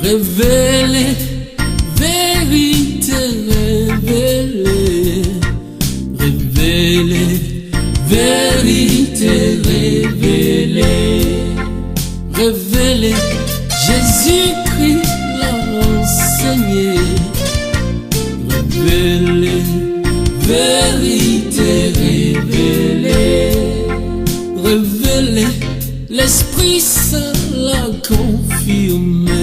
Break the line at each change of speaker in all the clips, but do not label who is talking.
Révélez, vérité, révélez, révélez, vérité, révélez, révélez, Jésus-Christ l'a enseigné, révélez, vérité, révélez, révélez, l'Esprit Saint l'a confirmé.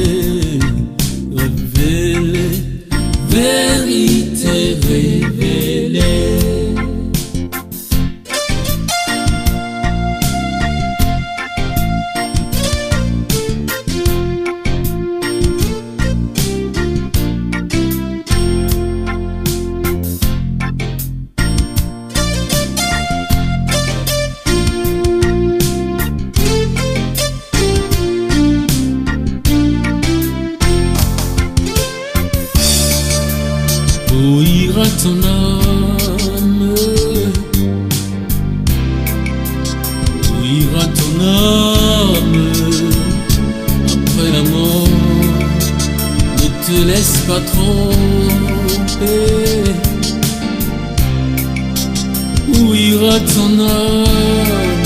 Révélez, vérité révélée. Où ira ton âme? Où ira ton âme après la mort? Ne te laisse pas tromper. Où ira ton âme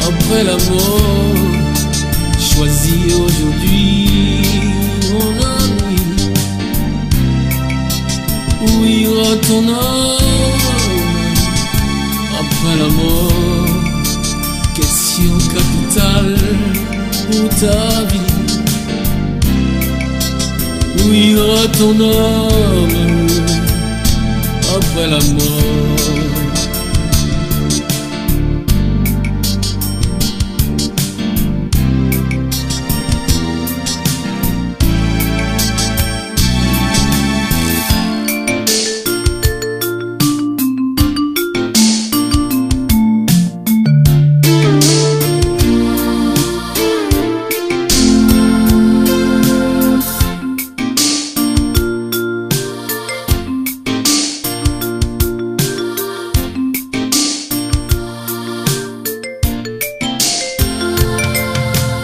après la mort? Choisis aujourd'hui, mon ami. Où ira ton âme après la mort? Question capitale pour ta vie. Où ira ton âme après la mort?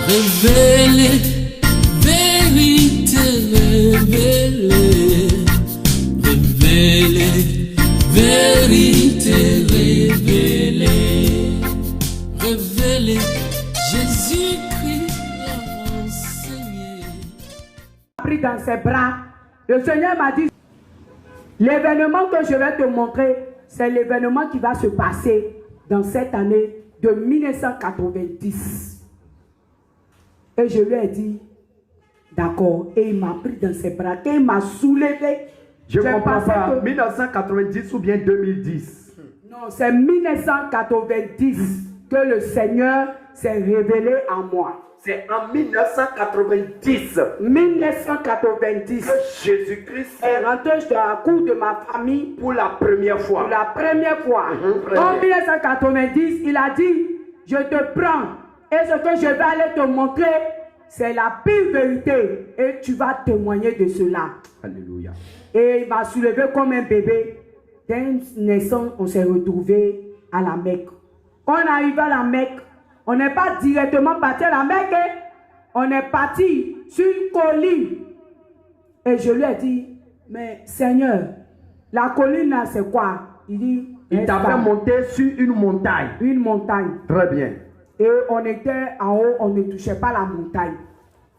Révélez, vérité révélée, révélez, vérité révélée, révélez, Jésus-Christ l'a enseigné.
Pris dans ses bras, le Seigneur m'a dit, l'événement que je vais te montrer, c'est l'événement qui va se passer dans cette année de 1990. Et je lui ai dit, d'accord. Et il m'a pris dans ses bras. Et il m'a soulevé.
Je ne comprends pas. 1990 ou bien 2010?
Non, c'est 1990 que le Seigneur s'est révélé à moi.
C'est en 1990.
1990.
Jésus-Christ
est rentré dans la cour de ma famille
pour la première fois.
Pour la première fois. En 1990, il a dit, je te prends. Et ce que je vais aller te montrer, c'est la pure vérité. Et tu vas témoigner de cela.
Alléluia.
Et il m'a soulevé comme un bébé. Dès naissance, on s'est retrouvé à la Mecque. Quand on est arrivé à la Mecque, on n'est pas directement parti à la Mecque. On est parti sur une colline. Et je lui ai dit, mais Seigneur, la colline là, c'est quoi? Il dit,
il t'a fait monter sur une montagne.
Une montagne.
Très bien.
Et on était en haut, on ne touchait pas la montagne.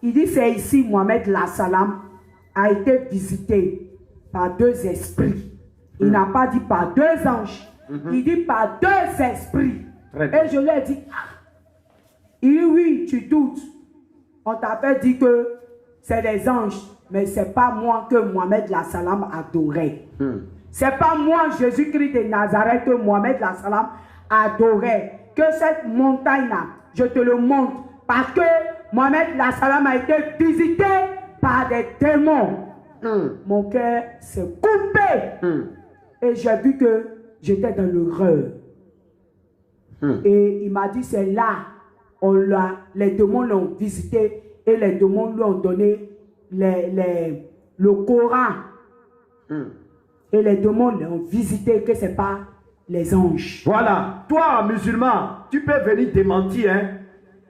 Il dit, c'est ici, Mohamed Lassalam a été visité par deux esprits. Il n'a pas dit par deux anges. Il dit par deux esprits. Et je lui ai dit, il dit, oui, tu doutes. On t'avait dit que c'est des anges, mais ce n'est pas moi que Mohamed Lassalam adorait. Ce n'est pas moi, Jésus-Christ de Nazareth, que Mohamed Lassalam adorait. Que cette montagne-là, je te le montre. Parce que Mohamed Lassalam a été visité par des démons. Mon cœur s'est coupé. Et j'ai vu que j'étais dans l'erreur. Et il m'a dit, c'est là, les démons l'ont visité et les démons lui ont donné le Coran. Et les démons l'ont visité, que ce n'est pas les anges.
Voilà, toi musulman, tu peux venir démentir, hein,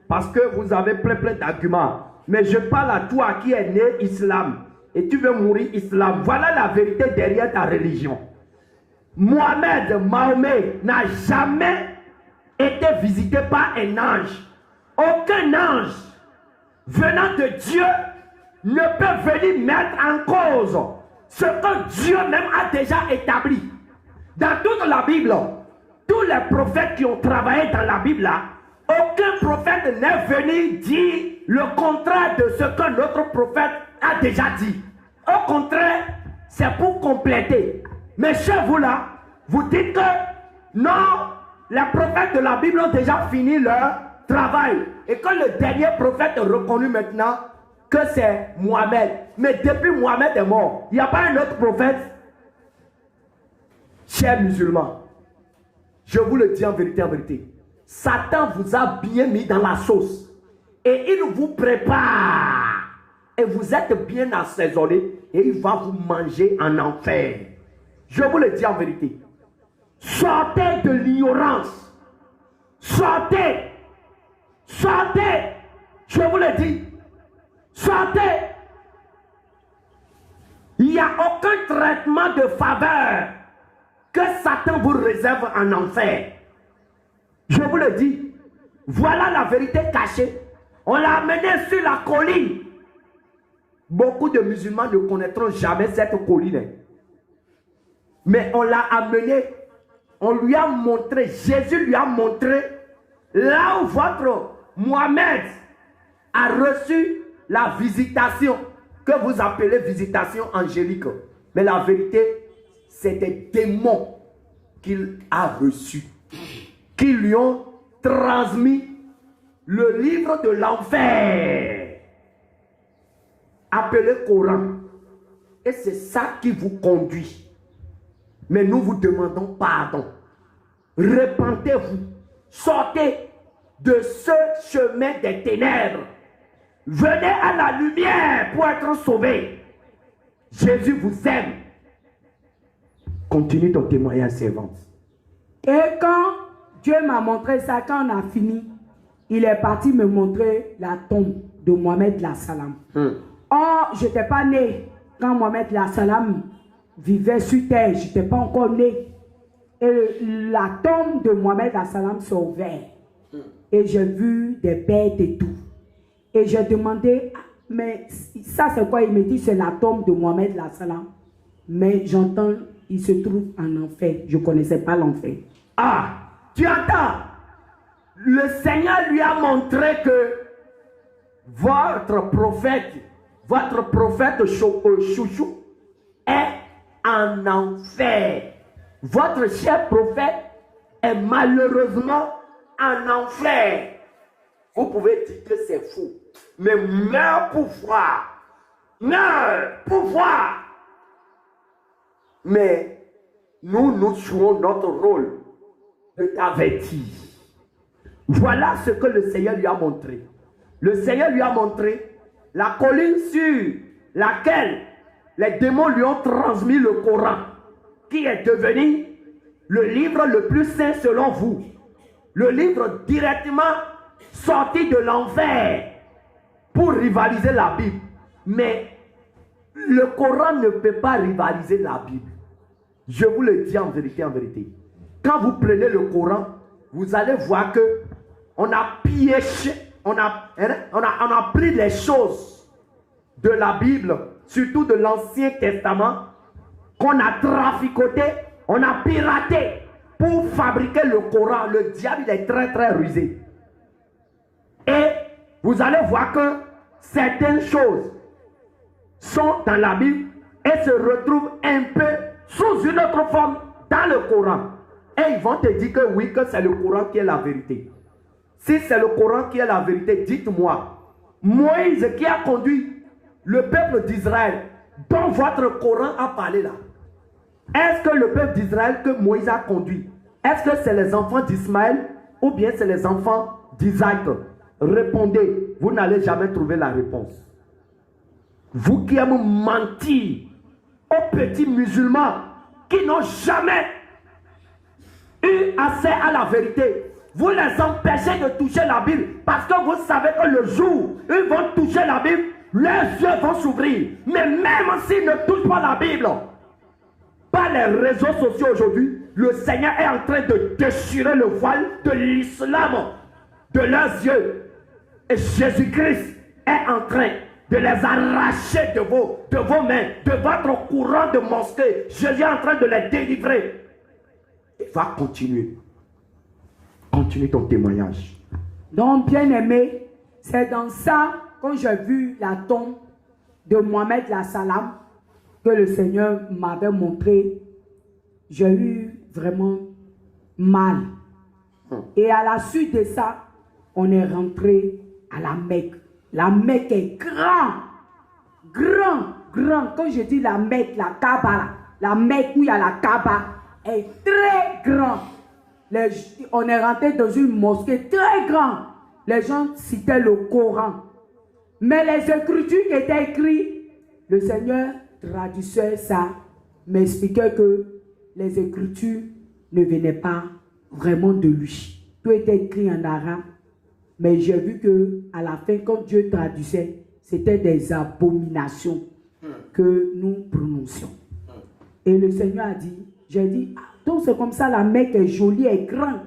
parce que vous avez plein d'arguments. Mais je parle à toi qui est né islam et tu veux mourir islam. Voilà la vérité derrière ta religion. Mahomet n'a jamais été visité par un ange. Aucun ange venant de Dieu ne peut venir mettre en cause ce que Dieu même a déjà établi. Dans toute la Bible, tous les prophètes qui ont travaillé dans la Bible, là, aucun prophète n'est venu dire le contraire de ce que notre prophète a déjà dit. Au contraire, c'est pour compléter. Mais chez vous là, vous dites que non, les prophètes de la Bible ont déjà fini leur travail. Et que le dernier prophète est reconnu maintenant que c'est Mohamed. Mais depuis Mohamed est mort, il n'y a pas un autre prophète. Chers musulmans, je vous le dis en vérité, Satan vous a bien mis dans la sauce. Et il vous prépare. Et vous êtes bien assaisonné. Et il va vous manger en enfer. Je vous le dis en vérité. Sortez de l'ignorance. Sortez. Sortez. Je vous le dis. Sortez. Il n'y a aucun traitement de faveur que Satan vous réserve en enfer. Je vous le dis. Voilà la vérité cachée. On l'a amené sur la colline. Beaucoup de musulmans ne connaîtront jamais cette colline. Mais on l'a amené. On lui a montré. Jésus lui a montré là où votre Mohamed a reçu la visitation que vous appelez visitation angélique. Mais la vérité, c'est des démons qu'il a reçus, qui lui ont transmis le livre de l'enfer, appelé Coran. Et c'est ça qui vous conduit. Mais nous vous demandons pardon. Repentez-vous. Sortez de ce chemin des ténèbres. Venez à la lumière pour être sauvés. Jésus vous aime. Continue ton témoignage, servante.
Et quand Dieu m'a montré ça, quand on a fini, il est parti me montrer la tombe de Mohamed Lassalam. Or, je n'étais pas né quand Mohamed Lassalam vivait sur terre. Je n'étais pas encore né. Et la tombe de Mohamed Lassalam s'est ouverte. Et j'ai vu des bêtes et tout. Et j'ai demandé, mais ça c'est quoi? Il me dit, c'est la tombe de Mohamed Lassalam. Mais j'entends, il se trouve en enfer. Je ne connaissais pas l'enfer.
Ah, tu entends? Le Seigneur lui a montré que votre prophète chouchou est en enfer. Votre cher prophète est malheureusement en enfer. Vous pouvez dire que c'est faux. Mais meurs pour voir. Meurs pour voir. Mais nous jouons notre rôle de t'avertir. Voilà ce que le Seigneur lui a montré. Le Seigneur lui a montré la colline sur laquelle les démons lui ont transmis le Coran, qui est devenu le livre le plus saint selon vous. Le livre directement sorti de l'enfer pour rivaliser la Bible. Mais le Coran ne peut pas rivaliser la Bible. Je vous le dis en vérité, en vérité. Quand vous prenez le Coran, vous allez voir que on a piégé, on a pris les choses de la Bible, surtout de l'Ancien Testament, qu'on a traficoté, on a piraté pour fabriquer le Coran. Le diable, il est très très rusé. Et vous allez voir que certaines choses sont dans la Bible et se retrouvent un peu sous une autre forme dans le Coran. Et ils vont te dire que oui, que c'est le Coran qui est la vérité. Si c'est le Coran qui est la vérité, dites-moi, Moïse qui a conduit le peuple d'Israël, dont votre Coran a parlé là, est-ce que le peuple d'Israël que Moïse a conduit, est-ce que c'est les enfants d'Ismaël ou bien c'est les enfants d'Isaac? Répondez, vous n'allez jamais trouver la réponse. Vous qui aimez mentir aux petits musulmans qui n'ont jamais eu accès à la vérité, vous les empêchez de toucher la Bible parce que vous savez que le jour où ils vont toucher la Bible, leurs yeux vont s'ouvrir. Mais même s'ils ne touchent pas la Bible, par les réseaux sociaux aujourd'hui, le Seigneur est en train de déchirer le voile de l'islam de leurs yeux. Et Jésus-Christ est en train de les arracher de vos mains, de votre courant de mosquée. Jésus est en train de les délivrer. Il va continuer. Continue ton témoignage.
Donc, bien aimé, c'est dans ça, quand j'ai vu la tombe de Mohamed Salam, que le Seigneur m'avait montré, j'ai eu vraiment mal. Et à la suite de ça, on est rentré à la Mecque. La Mecque est grand. Quand je dis la Mecque, la Kaaba, la Mecque où il y a la Kaaba, est très grand. On est rentré dans une mosquée très grande. Les gens citaient le Coran. Mais les écritures qui étaient écrites, le Seigneur traduisait ça, m'expliquait que les écritures ne venaient pas vraiment de lui. Tout était écrit en arabe. Mais j'ai vu que à la fin, quand Dieu traduisait, c'était des abominations que nous prononcions. Et le Seigneur a dit, j'ai dit, donc c'est comme ça, la Mecque est jolie, est grande.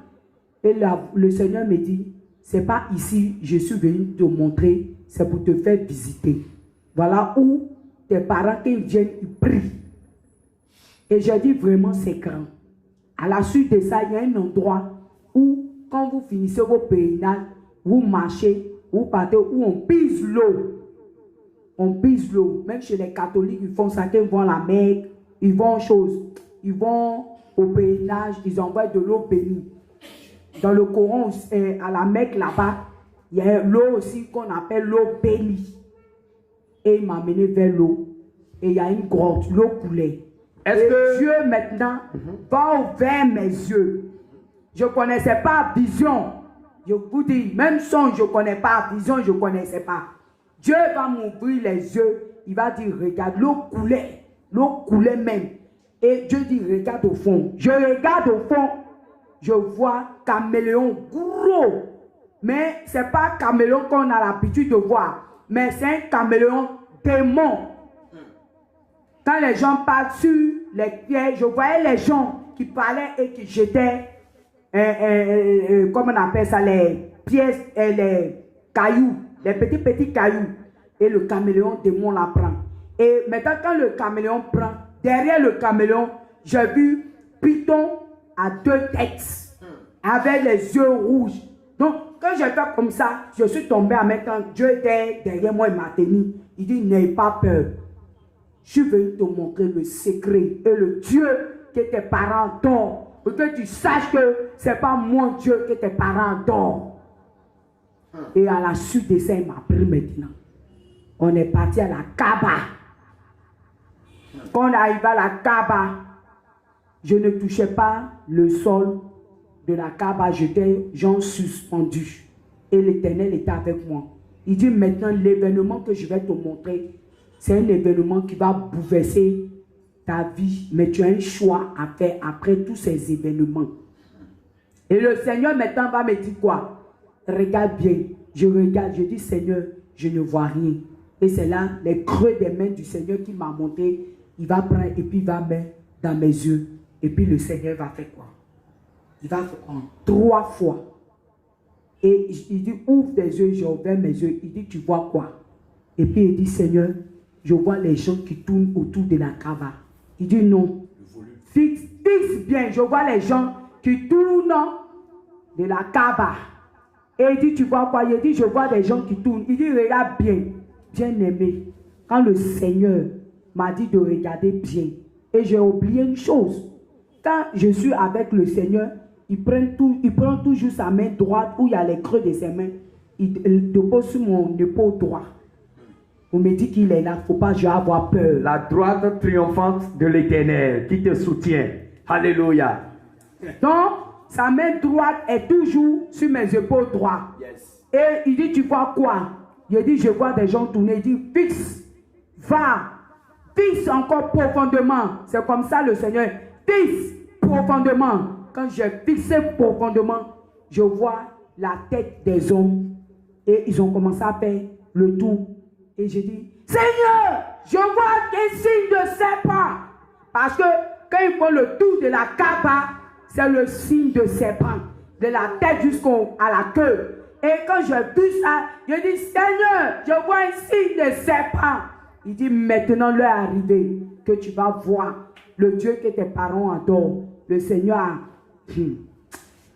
Et le Seigneur me dit, c'est pas ici, je suis venu te montrer, c'est pour te faire visiter. Voilà où tes parents, quand ils viennent, ils prient. Et j'ai dit, vraiment, c'est grand. À la suite de ça, il y a un endroit où, quand vous finissez vos pèlerinages, vous marchez, vous partez, où on pise l'eau. On pise l'eau. Même chez les catholiques, ils font ça, quand ils vont à la Mecque, ils vont ils vont au pèlerinage, ils envoient de l'eau bénie. Dans le Coran, à la Mecque là-bas, il y a l'eau aussi qu'on appelle l'eau bénie. Et il m'a amené vers l'eau. Et il y a une grotte, l'eau coulait.
Est-ce que
Dieu maintenant va ouvrir mes yeux. Je ne connaissais pas vision. Je vous dis, même son, je ne connais pas. Vision, je ne connaissais pas. Dieu va m'ouvrir les yeux. Il va dire, regarde, l'eau coulait. L'eau coulait même. Et Dieu dit, regarde au fond. Je regarde au fond. Je vois caméléon gros. Mais ce n'est pas caméléon qu'on a l'habitude de voir. Mais c'est un caméléon démon. Quand les gens parlent sur les pierres, je voyais les gens qui parlaient et qui jetaient, comment on appelle ça, les pièces, les cailloux, les petits cailloux. Et le caméléon démon la prend. Et maintenant, quand le caméléon prend, derrière le caméléon, j'ai vu Python à 2 têtes, avec les yeux rouges. Donc, quand j'ai fait comme ça, je suis tombé en même temps. Dieu était derrière moi, il m'a tenu. Il dit, n'aie pas peur. Je suis venu te montrer le secret et le Dieu que tes parents adorent. Pour que tu saches que ce n'est pas mon Dieu que tes parents adorent. Et à la suite de ça, il m'a pris maintenant. On est parti à la Kaaba. Quand on arrive à la Kaaba, je ne touchais pas le sol de la Kaaba. J'étais genre suspendu. Et l'Éternel était avec moi. Il dit maintenant, l'événement que je vais te montrer, c'est un événement qui va bouleverser ta vie. Mais tu as un choix à faire après tous ces événements. Et le Seigneur maintenant va me dire quoi? Regarde bien. Je regarde, je dis Seigneur, je ne vois rien. Et c'est là les creux des mains du Seigneur qui m'a montré. Il va prendre et puis il va mettre dans mes yeux. Et puis le Seigneur va faire quoi? Il va faire quoi? 3 fois. Et il dit, ouvre tes yeux, j'ai ouvert mes yeux. Il dit, tu vois quoi? Et puis il dit, Seigneur, je vois les gens qui tournent autour de la Kaaba. Il dit, non. Fixe bien, je vois les gens qui tournent de la Kaaba. Et il dit, tu vois quoi? Il dit, je vois des gens qui tournent. Il dit, regarde bien, bien aimé. Quand le Seigneur m'a dit de regarder bien, et j'ai oublié une chose. Quand je suis avec le Seigneur, il prend toujours sa main droite où il y a les creux de ses mains. Il dépose sur mon épaule droite. On me dit qu'il est là, il ne faut pas avoir peur.
La droite triomphante de l'Éternel qui te soutient. Alléluia.
Donc, sa main droite est toujours sur mes épaules droites.
Yes.
Et il dit, tu vois quoi? Je dis, je vois des gens tourner. Il dit, fixe, va, fixe encore profondément. C'est comme ça le Seigneur. Fixe profondément. Quand j'ai fixé profondément, je vois la tête des hommes. Et ils ont commencé à faire le tour. Et j'ai dit, Seigneur, je vois des signes de serpent. Parce que quand ils font le tour de la Kaaba, c'est le signe de serpent. De la tête jusqu'à la queue. Et quand j'ai vu ça, je dis, Seigneur, je vois un signe de serpent. Il dit, maintenant l'heure est arrivée que tu vas voir le Dieu que tes parents adorent. Le Seigneur.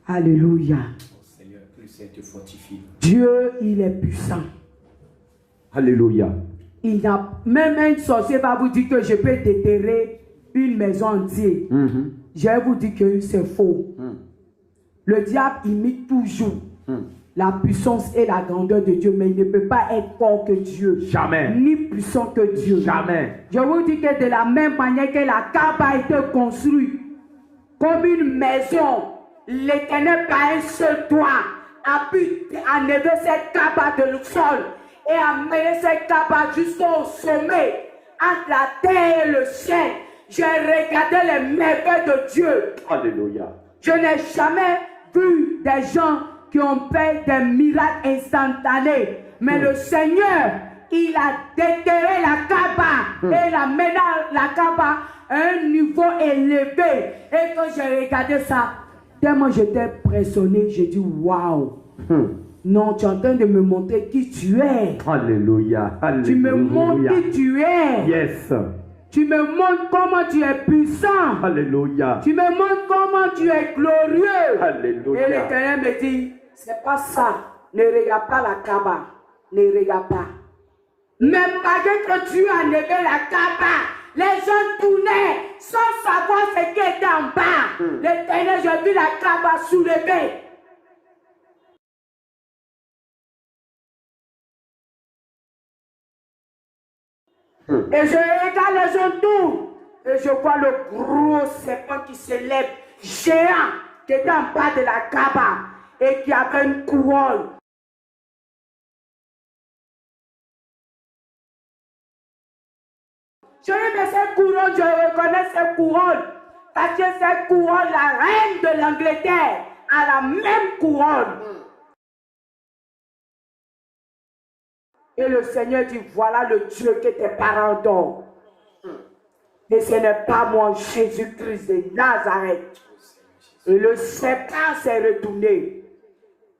Alléluia.
Seigneur, que le Seigneur te fortifie.
Dieu, il est puissant.
Alléluia.
Il n'a même un sorcier va vous dire que je peux déterrer une maison entière. Je vais vous dire que c'est faux. Le diable imite toujours la puissance et la grandeur de Dieu, mais il ne peut pas être fort que Dieu.
Jamais.
Ni puissant que Dieu.
Jamais.
Je vous dis que de la même manière que la Kaaba a été construite comme une maison, l'Éternel par un seul toit a pu enlever cette Kaaba de le sol et amener cette Kaaba jusqu'au sommet, entre la terre et le ciel. J'ai regardé les merveilles de Dieu.
Alléluia.
Je n'ai jamais vu des gens qui ont fait des miracles instantanés. Mais le Seigneur, il a déterré la Kaaba et il a mené la Kaaba à un niveau élevé. Et quand j'ai regardé ça, tellement j'étais impressionné, j'ai dit waouh. Non, tu es en train de me montrer qui tu es.
Alléluia. Alléluia.
Tu me montres qui tu es.
Yes.
Tu me montres comment tu es puissant.
Alléluia.
Tu me montres comment tu es glorieux.
Alléluia.
Et l'Éternel me dit, c'est pas ça. Ne regarde pas la Kaaba. Ne regarde pas. Même malgré que tu as enlevé la Kaaba, les gens tournaient sans savoir ce qui était en bas. L'Éternel, j'ai vu la Kaaba soulevée. Et je regarde les gens tournent. Et je vois le gros serpent qui se lève, géant, qui était en bas de la Kaaba et qui avait une couronne. Je dis, mais cette couronne, je reconnais cette couronne. Parce que cette couronne, la reine de l'Angleterre, a la même couronne. Et le Seigneur dit, voilà le Dieu que tes parents donnent. Et ce n'est pas moi, Jésus-Christ de Nazareth. Et le serpent s'est retourné.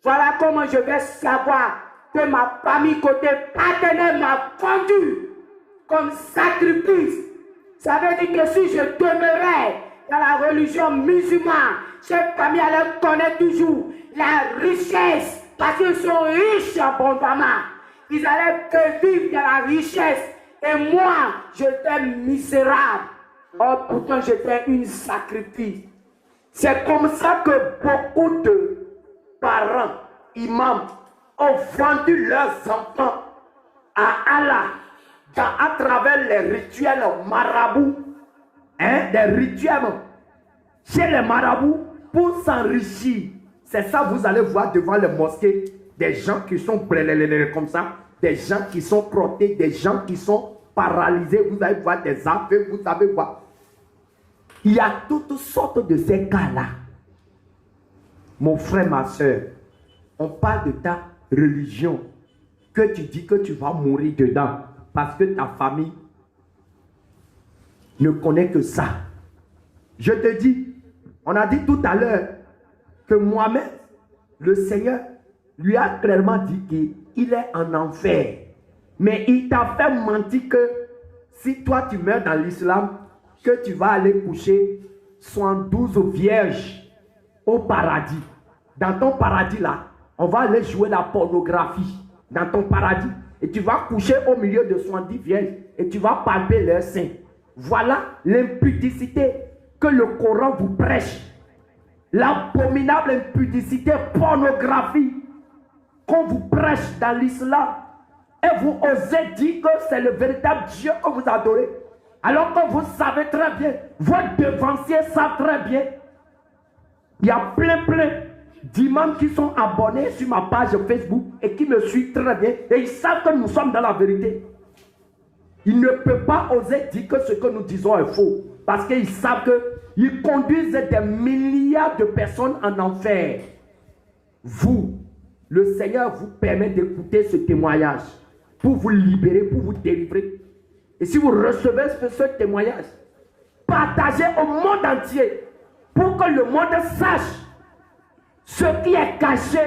Voilà comment je vais savoir que ma famille côté paternel m'a vendu comme sacrifice. Ça veut dire que si je demeurais dans la religion musulmane, cette famille allait connaître toujours la richesse, parce qu'ils sont riches abondamment. Ils allaient que vivre dans la richesse. Et moi, j'étais misérable. Or, pourtant, j'étais une sacrifice. C'est comme ça que beaucoup de parents, imams, ont vendu leurs enfants à Allah à travers les rituels marabouts. Des rituels chez les marabouts pour s'enrichir. C'est ça, vous allez voir devant les mosquées des gens qui sont comme ça, des gens qui sont crottés, des gens qui sont paralysés. Vous allez voir des aveugles, vous allez voir. Il y a toutes sortes de ces cas-là. Mon frère, ma soeur, on parle de ta religion, que tu dis que tu vas mourir dedans, parce que ta famille ne connaît que ça. Je te dis, on a dit tout à l'heure que Mohamed, le Seigneur, lui a clairement dit qu'il est en enfer. Mais il t'a fait mentir que si toi tu meurs dans l'islam, que tu vas aller coucher 72 vierges au paradis. Dans ton paradis là, on va aller jouer la pornographie. Dans ton paradis. Et tu vas coucher au milieu de 70 vierges et tu vas palper leurs seins. Voilà l'impudicité
que le Coran vous prêche, l'abominable impudicité, pornographie qu'on vous prêche dans l'islam, et vous osez dire que c'est le véritable Dieu que vous adorez, alors que vous savez très bien, vos devanciers savent très bien, il y a plein d'imams qui sont abonnés sur ma page Facebook et qui me suivent très bien, et ils savent que nous sommes dans la vérité. Ils ne peuvent pas oser dire que ce que nous disons est faux, parce qu'ils savent qu'ils conduisent des milliards de personnes en enfer. Vous, le Seigneur vous permet d'écouter ce témoignage pour vous libérer, pour vous délivrer. Et si vous recevez ce témoignage, partagez au monde entier pour que le monde sache ce qui est caché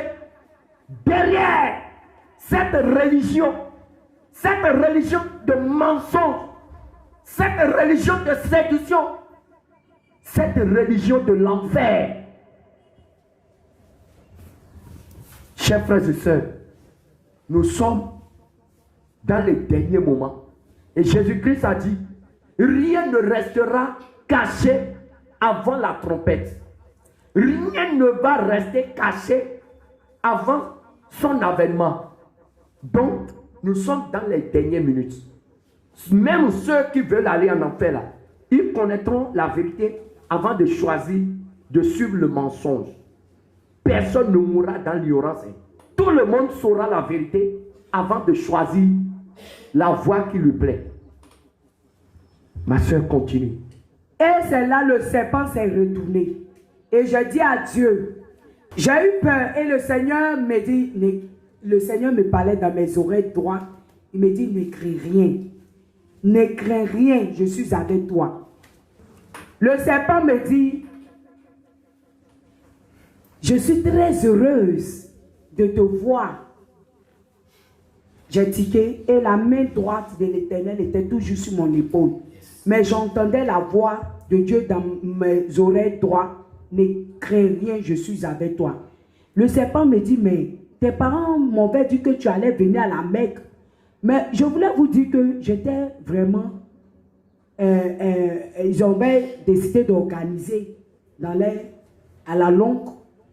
derrière cette religion de mensonge, cette religion de séduction, cette religion de l'enfer. Chers frères et sœurs, nous sommes dans les derniers moments. Et Jésus-Christ a dit, rien ne restera caché avant la trompette. Rien ne va rester caché avant son avènement. Donc, nous sommes dans les dernières minutes. Même ceux qui veulent aller en enfer, là, ils connaîtront la vérité avant de choisir de suivre le mensonge. Personne ne mourra dans l'ignorance. Tout le monde saura la vérité avant de choisir la voie qui lui plaît. Ma soeur continue.
Et c'est là le serpent s'est retourné. Et je dis à Dieu, j'ai eu peur. Et le Seigneur me dit, le Seigneur me parlait dans mes oreilles droites. Il me dit, ne crains rien. Ne crains rien, je suis avec toi. Le serpent me dit, je suis très heureuse de te voir. J'ai tiqué et la main droite de l'Éternel était toujours sur mon épaule. Mais j'entendais la voix de Dieu dans mes oreilles droites. Ne crains rien, je suis avec toi. Le serpent me dit, mais tes parents m'avaient dit que tu allais venir à la Mecque. Mais je voulais vous dire que j'étais vraiment... ils avaient décidé d'organiser à la longue,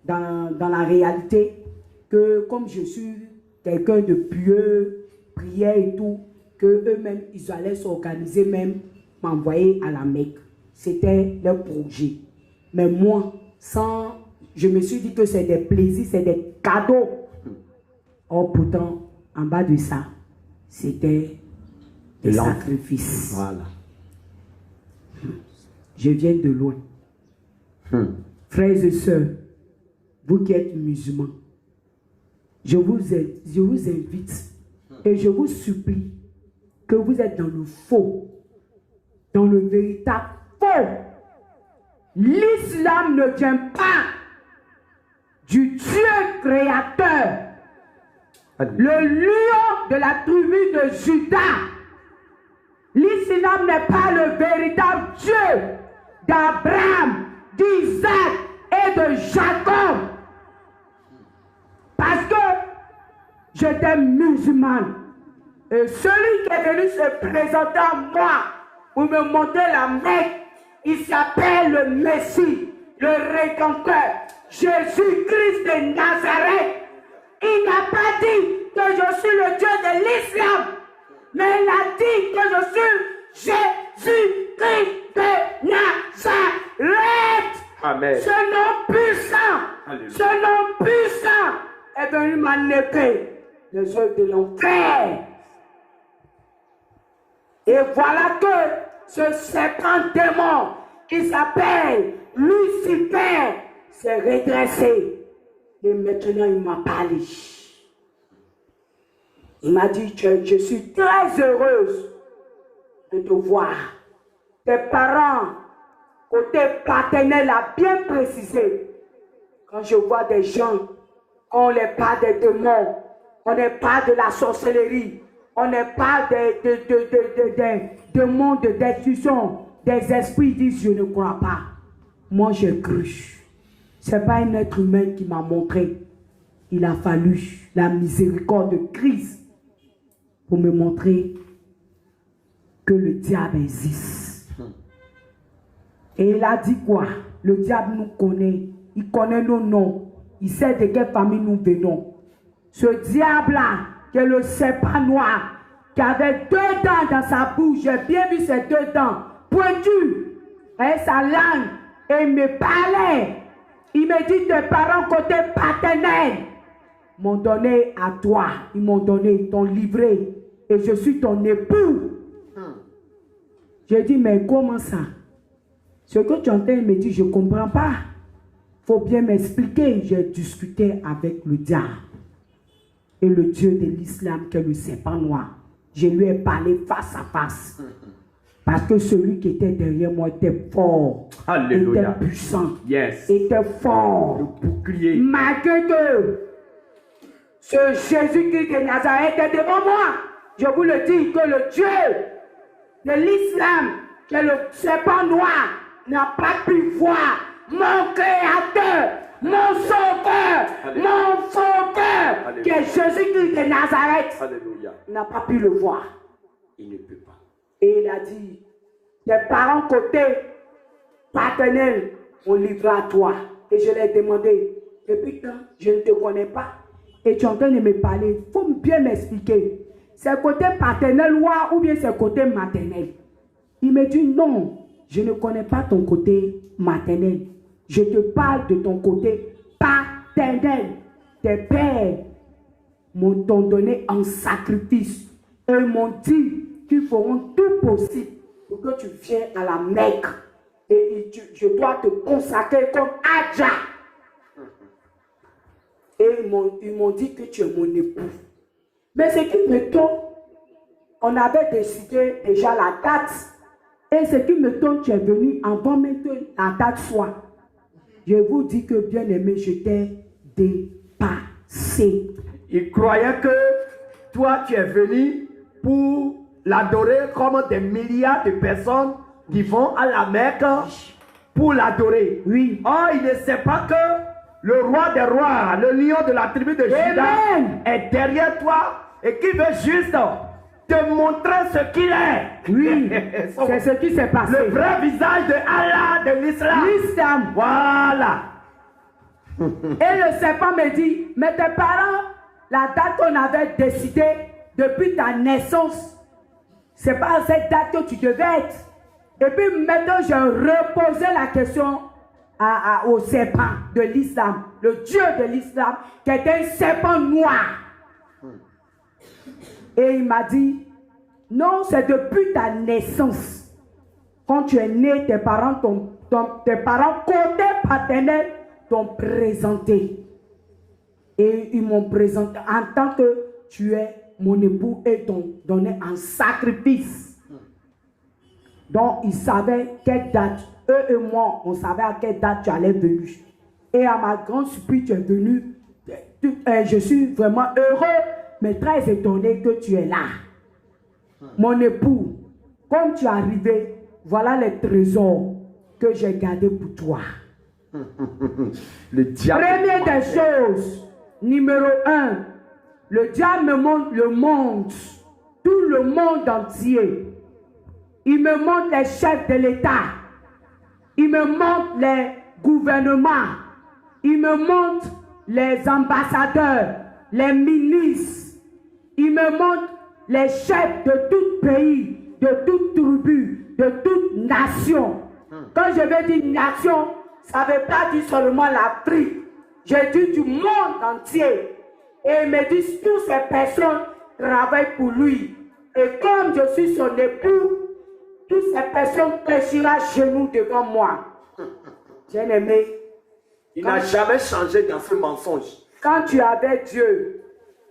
dans la réalité, que comme je suis quelqu'un de pieux, prière et tout, que eux-mêmes, ils allaient s'organiser même, m'envoyer à la Mecque. C'était leur projet. Mais moi, je me suis dit que c'est des plaisirs, c'est des cadeaux. Or, pourtant, en bas de ça, c'était des sacrifices.
Voilà.
Je viens de loin. Frères et sœurs, vous qui êtes musulmans, je vous invite et je vous supplie que vous êtes dans le faux, dans le véritable faux. L'islam ne vient pas du Dieu créateur, le lion de la tribu de Juda. L'islam n'est pas le véritable Dieu d'Abraham, d'Isaac et de Jacob. Parce que j'étais musulmane. Et celui qui est venu se présenter à moi pour me montrer la Mecque, il s'appelle le Messie, le Rédempteur, Jésus-Christ de Nazareth. Il n'a pas dit que je suis le Dieu de l'islam, mais il a dit que je suis Jésus-Christ de Nazareth.
Amen.
Ce nom puissant,
Alléluia.
ce nom puissant est venu m'enlever les œuvres de l'enfer. Et voilà que ce serpent démon qui s'appelle Lucifer s'est redressé. Et maintenant il m'a parlé. Il m'a dit, je suis très heureuse de te voir. Tes parents, côté paternel, a bien précisé. Quand je vois des gens, on les parle des démons, on les parle de la sorcellerie, on les parle des démons de destruction, des esprits, disent, je ne crois pas. Moi, j'ai cru. Ce n'est pas un être humain qui m'a montré. Il a fallu la miséricorde de Christ pour me montrer que le diable existe. Et il a dit quoi? Le diable nous connaît. Il connaît nos noms. Il sait de quelle famille nous venons. Ce diable-là, qui est le serpent noir, qui avait 2 dents dans sa bouche, j'ai bien vu ces 2 dents pointues, et sa langue, et il me parlait. Il me dit, tes parents côté paternel m'ont donné à toi. Ils m'ont donné, ils t'ont livré. Et je suis ton époux. J'ai dit, mais comment ça? Ce que tu entends, il me dit, je ne comprends pas. Il faut bien m'expliquer. J'ai discuté avec le diable. Et le Dieu de l'islam, qui est le serpent noir. Je lui ai parlé face à face. Parce que celui qui était derrière moi était fort.
Alléluia.
Était puissant.
Yes.
Était fort.
Le bouclier.
Malgré que ce Jésus-Christ de Nazareth est devant moi, je vous le dis que le Dieu de l'islam, qui est le serpent noir, n'a pas pu voir mon créateur, mon sauveur, mon sauveur, qui est Jésus-Christ de Nazareth.
Alléluia.
N'a pas pu le voir.
Il ne peut pas.
Et il a dit, tes parents côté paternel ont livré à toi. Et je lui ai demandé, depuis quand je ne te connais pas? Et tu es en train de me parler, il faut bien m'expliquer. C'est côté paternel ou bien c'est côté maternel? Il me dit, non, je ne connais pas ton côté maternel. Je te parle de ton côté paternel. Tes pères m'ont donné en sacrifice. Et ils m'ont dit qu'ils feront tout possible pour que tu viennes à la Mecque. Et je dois te consacrer comme Adja. Et ils m'ont dit que tu es mon époux. Mais ce qui me tombe, on avait décidé déjà la date. Et ce qui me tombe, tu es venu avant même que la date soit. Je vous dis que bien aimé, je t'ai dépassé.
Il croyait que toi, tu es venu pour l'adorer comme des milliards de personnes qui vont à la Mecque pour l'adorer.
Oui.
Oh, il ne sait pas que le roi des rois, le lion de la tribu de Juda, est derrière toi et qui veut juste te montrer ce qu'il est.
Oui, c'est ce qui s'est passé.
Le vrai visage de Allah, de l'islam.
L'islam.
Voilà.
Et le serpent me dit, mais tes parents, la date qu'on avait décidé depuis ta naissance, c'est pas à cette date que tu devais être. Et puis maintenant, j'ai reposé la question au serpent de l'islam, le Dieu de l'islam, qui est un serpent noir. Et il m'a dit, non, c'est depuis ta naissance. Quand tu es né, tes parents côté paternel t'ont présenté. Et ils m'ont présenté en tant que tu es mon époux et t'ont donné un sacrifice. Donc, ils savaient quelle date, eux et moi, on savait à quelle date tu allais venir. Et à ma grande surprise, tu es venu. Je suis vraiment heureux, mais très étonné que tu es là. Mon époux, comme tu es arrivé, voilà les trésors que j'ai gardés pour toi.
Le diable.
Première des choses, numéro 1, le diable me montre le monde, tout le monde entier. Il me montre les chefs de l'État. Il me montre les gouvernements. Il me montre les ambassadeurs, les ministres. Il me montre les chefs de tout pays, de toute tribu, de toute nation. Quand je veux dire nation, ça ne veut pas dire seulement l'Afrique. J'ai dit du monde entier. Et il me dit toutes ces personnes travaillent pour lui. Et comme je suis son époux, toutes ces personnes péchiront à genoux devant moi. Bien aimé.
Il n'a jamais changé dans ce mensonge.
Quand tu avais Dieu,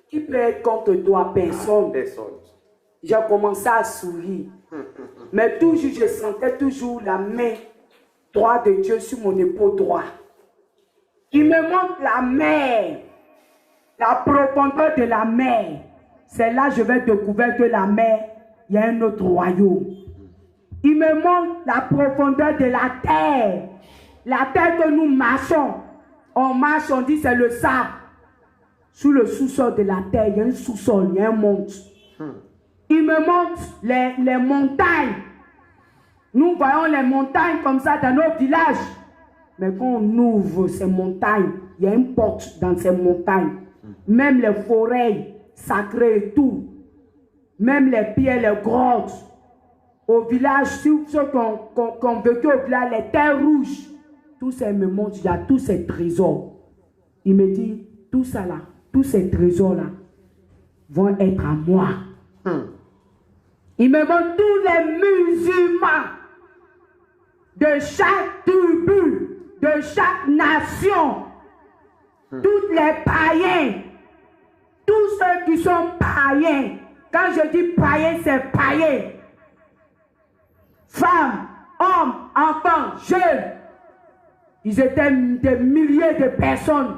qui peut être contre toi? Personne.
Personne.
J'ai commencé à sourire. Mais toujours, je sentais toujours la main droite de Dieu sur mon épaule droit. Il me montre la mer, la profondeur de la mer. C'est là que je vais découvrir que la mer, il y a un autre royaume. Il me montre la profondeur de la terre. La terre que nous marchons. On marche, on dit c'est le sable. Sous le sous-sol de la terre, il y a un sous-sol, il y a un monde. Il me montre les montagnes. Nous voyons les montagnes comme ça dans nos villages. Mais quand on ouvre ces montagnes, il y a une porte dans ces montagnes. Même les forêts sacrées et tout. Même les pierres, les grottes. Au village, ceux qui ont vécu au village, les terres rouges. Tout ça me montre, il y a tous ces trésors. Il me dit, tout ça là, tous ces trésors-là vont être à moi. Il me montre tous les musulmans de chaque tribu, de chaque nation, tous les païens, tous ceux qui sont païens. Quand je dis païens, c'est païens. Femmes, hommes, enfants, jeunes. Ils étaient des milliers de personnes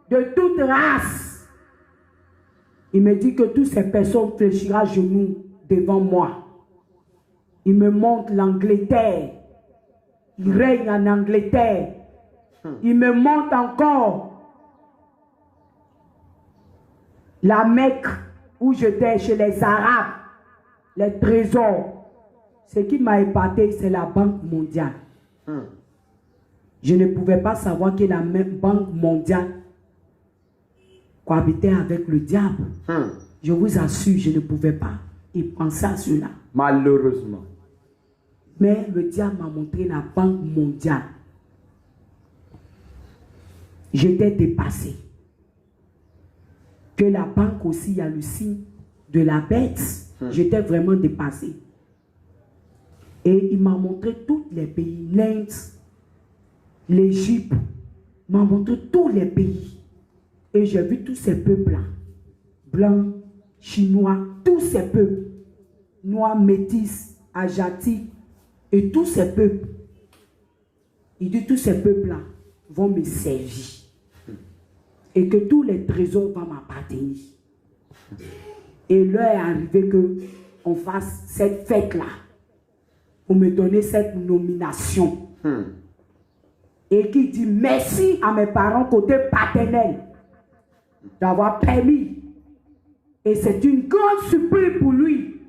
de toutes races. Il me dit que toutes ces personnes fléchiront à genoux devant moi. Il me montre l'Angleterre. Il règne en Angleterre. Il me montre encore la Mecque où j'étais chez les Arabes, les trésors. Ce qui m'a épaté, c'est la Banque mondiale. Je ne pouvais pas savoir que la même Banque mondiale cohabitait avec le diable. Je vous assure, je ne pouvais pas y penser à cela.
Malheureusement.
Mais le diable m'a montré la Banque mondiale. J'étais dépassé. Que la banque aussi, il y a le signe de la bête. J'étais vraiment dépassé. Et il m'a montré tous les pays. L'Inde, l'Égypte. Il m'a montré tous les pays. Et j'ai vu tous ces peuples-là. Blancs, chinois, tous ces peuples. Noirs, métis, asiatiques. Et tous ces peuples. Il dit tous ces peuples-là vont me servir. Et que tous les trésors vont m'appartenir. Et l'heure est arrivée qu'on fasse cette fête-là. Pour me donner cette nomination. Et qui dit merci à mes parents côté paternel d'avoir permis. Et c'est une grande surprise pour lui.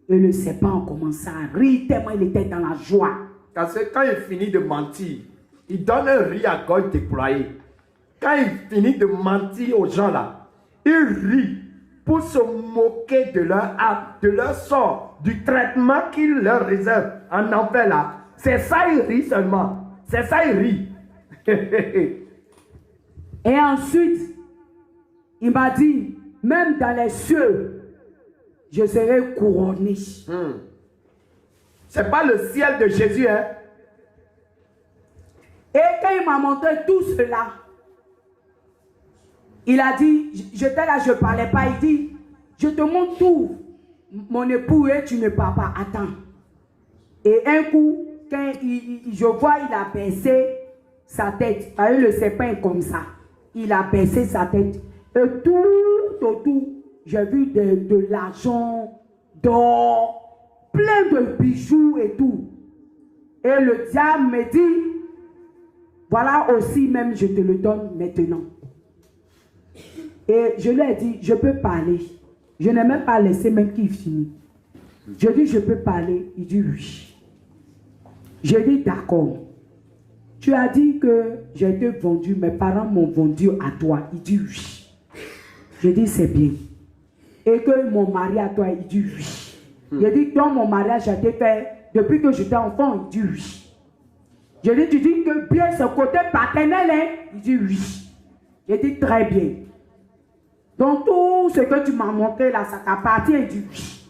Et le serpent a commencé à rire tellement il était dans la joie.
Parce que quand il finit de mentir, il donne un rire à gorge déployée. Quand il finit de mentir aux gens là, il rit pour se moquer de leur acte, de leur sort, du traitement qu'il leur réserve en enfer là. C'est ça, il rit seulement. C'est ça, il rit.
Et ensuite, il m'a dit, même dans les cieux, je serai couronné.
C'est pas le ciel de Jésus, hein.
Et quand il m'a montré tout cela, il a dit, j'étais là, je ne parlais pas, il dit, je te montre tout, mon époux, et tu ne parles pas, attends. Et un coup, quand je vois, il a baissé sa tête, le serpent est comme ça, il a baissé sa tête, et tout autour, j'ai vu de l'argent, d'or, plein de bijoux et tout. Et le diable me dit, voilà aussi même, je te le donne maintenant. Et je lui ai dit, je peux parler. Je n'ai même pas laissé même qu'il finisse. Je dis, je peux parler. Il dit oui. Je dis, d'accord. Tu as dit que j'ai été vendu, mes parents m'ont vendu à toi. Il dit oui. Je dis, c'est bien. Et que mon mari à toi, il dit oui. Je dis, dans mon mariage a été fait depuis que j'étais enfant, il dit oui. Je dis, tu dis que bien ce côté paternel, hein? Il dit oui. Je dis, très bien. Donc tout ce que tu m'as montré là, ça t'appartient, il dit oui.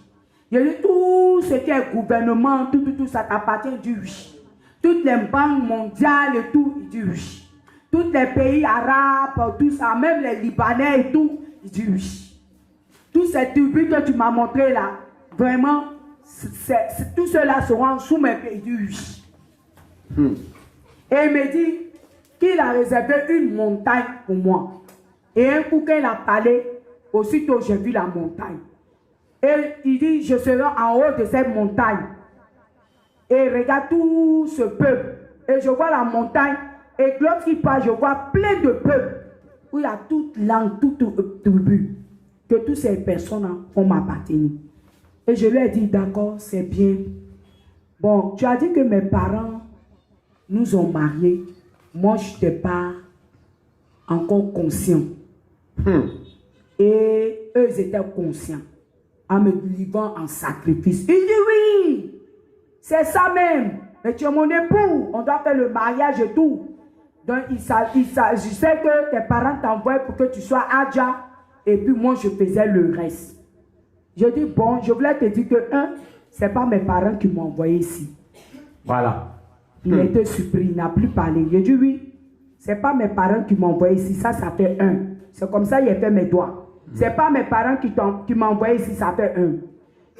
Je dis, tout ce qui est gouvernement, tout, ça t'appartient, il dit oui. Toutes les banques mondiales et tout, il dit oui. Tous les pays arabes, tout ça, même les Libanais et tout, il dit oui. Tous ces tribus que tu m'as montré là, vraiment, tout cela seront sous mes pieds, il dit oui. Et il me dit qu'il a réservé une montagne pour moi. Et un coup qu'il a parlé, aussitôt j'ai vu la montagne. Et il dit, je serai en haut de cette montagne. Et regarde tout ce peuple. Et je vois la montagne. Et lorsqu'il parle, je vois plein de peuples. Où il y a toute langue, toute tribu. Que toutes ces personnes vont m'appartenir. Et je lui ai dit, d'accord, c'est bien. Bon, tu as dit que mes parents nous ont mariés. Moi, je n'étais pas encore conscient. Et eux, ils étaient conscients en me livrant en sacrifice. Il dit oui, c'est ça même. Mais tu es mon époux, on doit faire le mariage et tout. Donc, je sais que tes parents t'envoient pour que tu sois Adja. Et puis moi, je faisais le reste. Je dis, bon, je voulais te dire que, ce n'est pas mes parents qui m'ont envoyé ici.
Voilà.
Il a été surpris, il n'a plus parlé. Je dis, oui, ce n'est pas mes parents qui m'ont envoyé ici, ça fait 1. C'est comme ça qu'il a fait mes doigts. Ce n'est pas mes parents qui m'ont envoyé ici, ça fait 1. De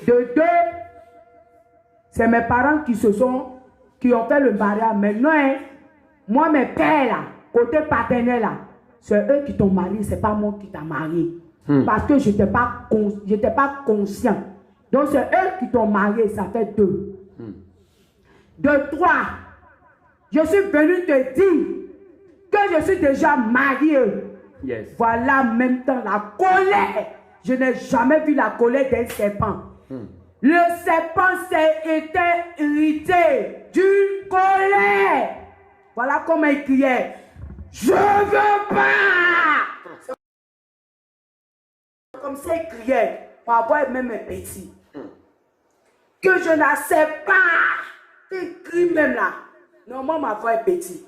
2, c'est mes parents qui ont fait le mariage. Maintenant, hein, moi, mes pères, là, côté paternel, là, c'est eux qui t'ont marié, ce n'est pas moi qui t'ai marié. Parce que je n'étais pas conscient. Donc, c'est eux qui t'ont marié, ça fait 2. De 3, je suis venu te dire que je suis déjà marié.
Yes.
Voilà en même temps la colère. Je n'ai jamais vu la colère d'un serpent. Le serpent s'est été irrité d'une colère. Voilà comment il criait. Je veux pas. Comme ça il criait. Pour avoir même un petit. Que je n'accepte pas. Il crie même là. Normalement ma voix est petite.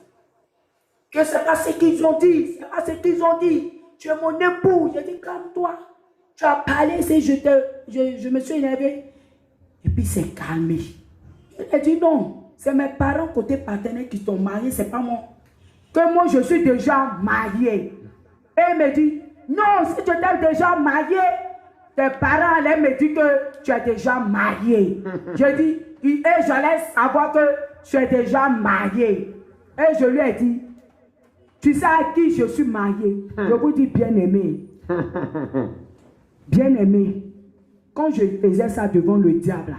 Que c'est pas ce qu'ils ont dit. C'est pas ce qu'ils ont dit. Tu es mon époux. J'ai dit calme-toi. Tu as parlé, je me suis énervé. Et puis c'est calmé. Il a dit non. C'est mes parents côté paternel qui t'ont marié, c'est pas moi. Que moi je suis déjà marié. Et il me dit, non, si tu t'es déjà marié, tes parents allaient me dire que tu es déjà marié. Je dis, et j'allais savoir que tu es déjà marié. Et je lui ai dit, tu sais à qui je suis marié? Je vous dis bien-aimé. Bien-aimé. Quand je faisais ça devant le diable,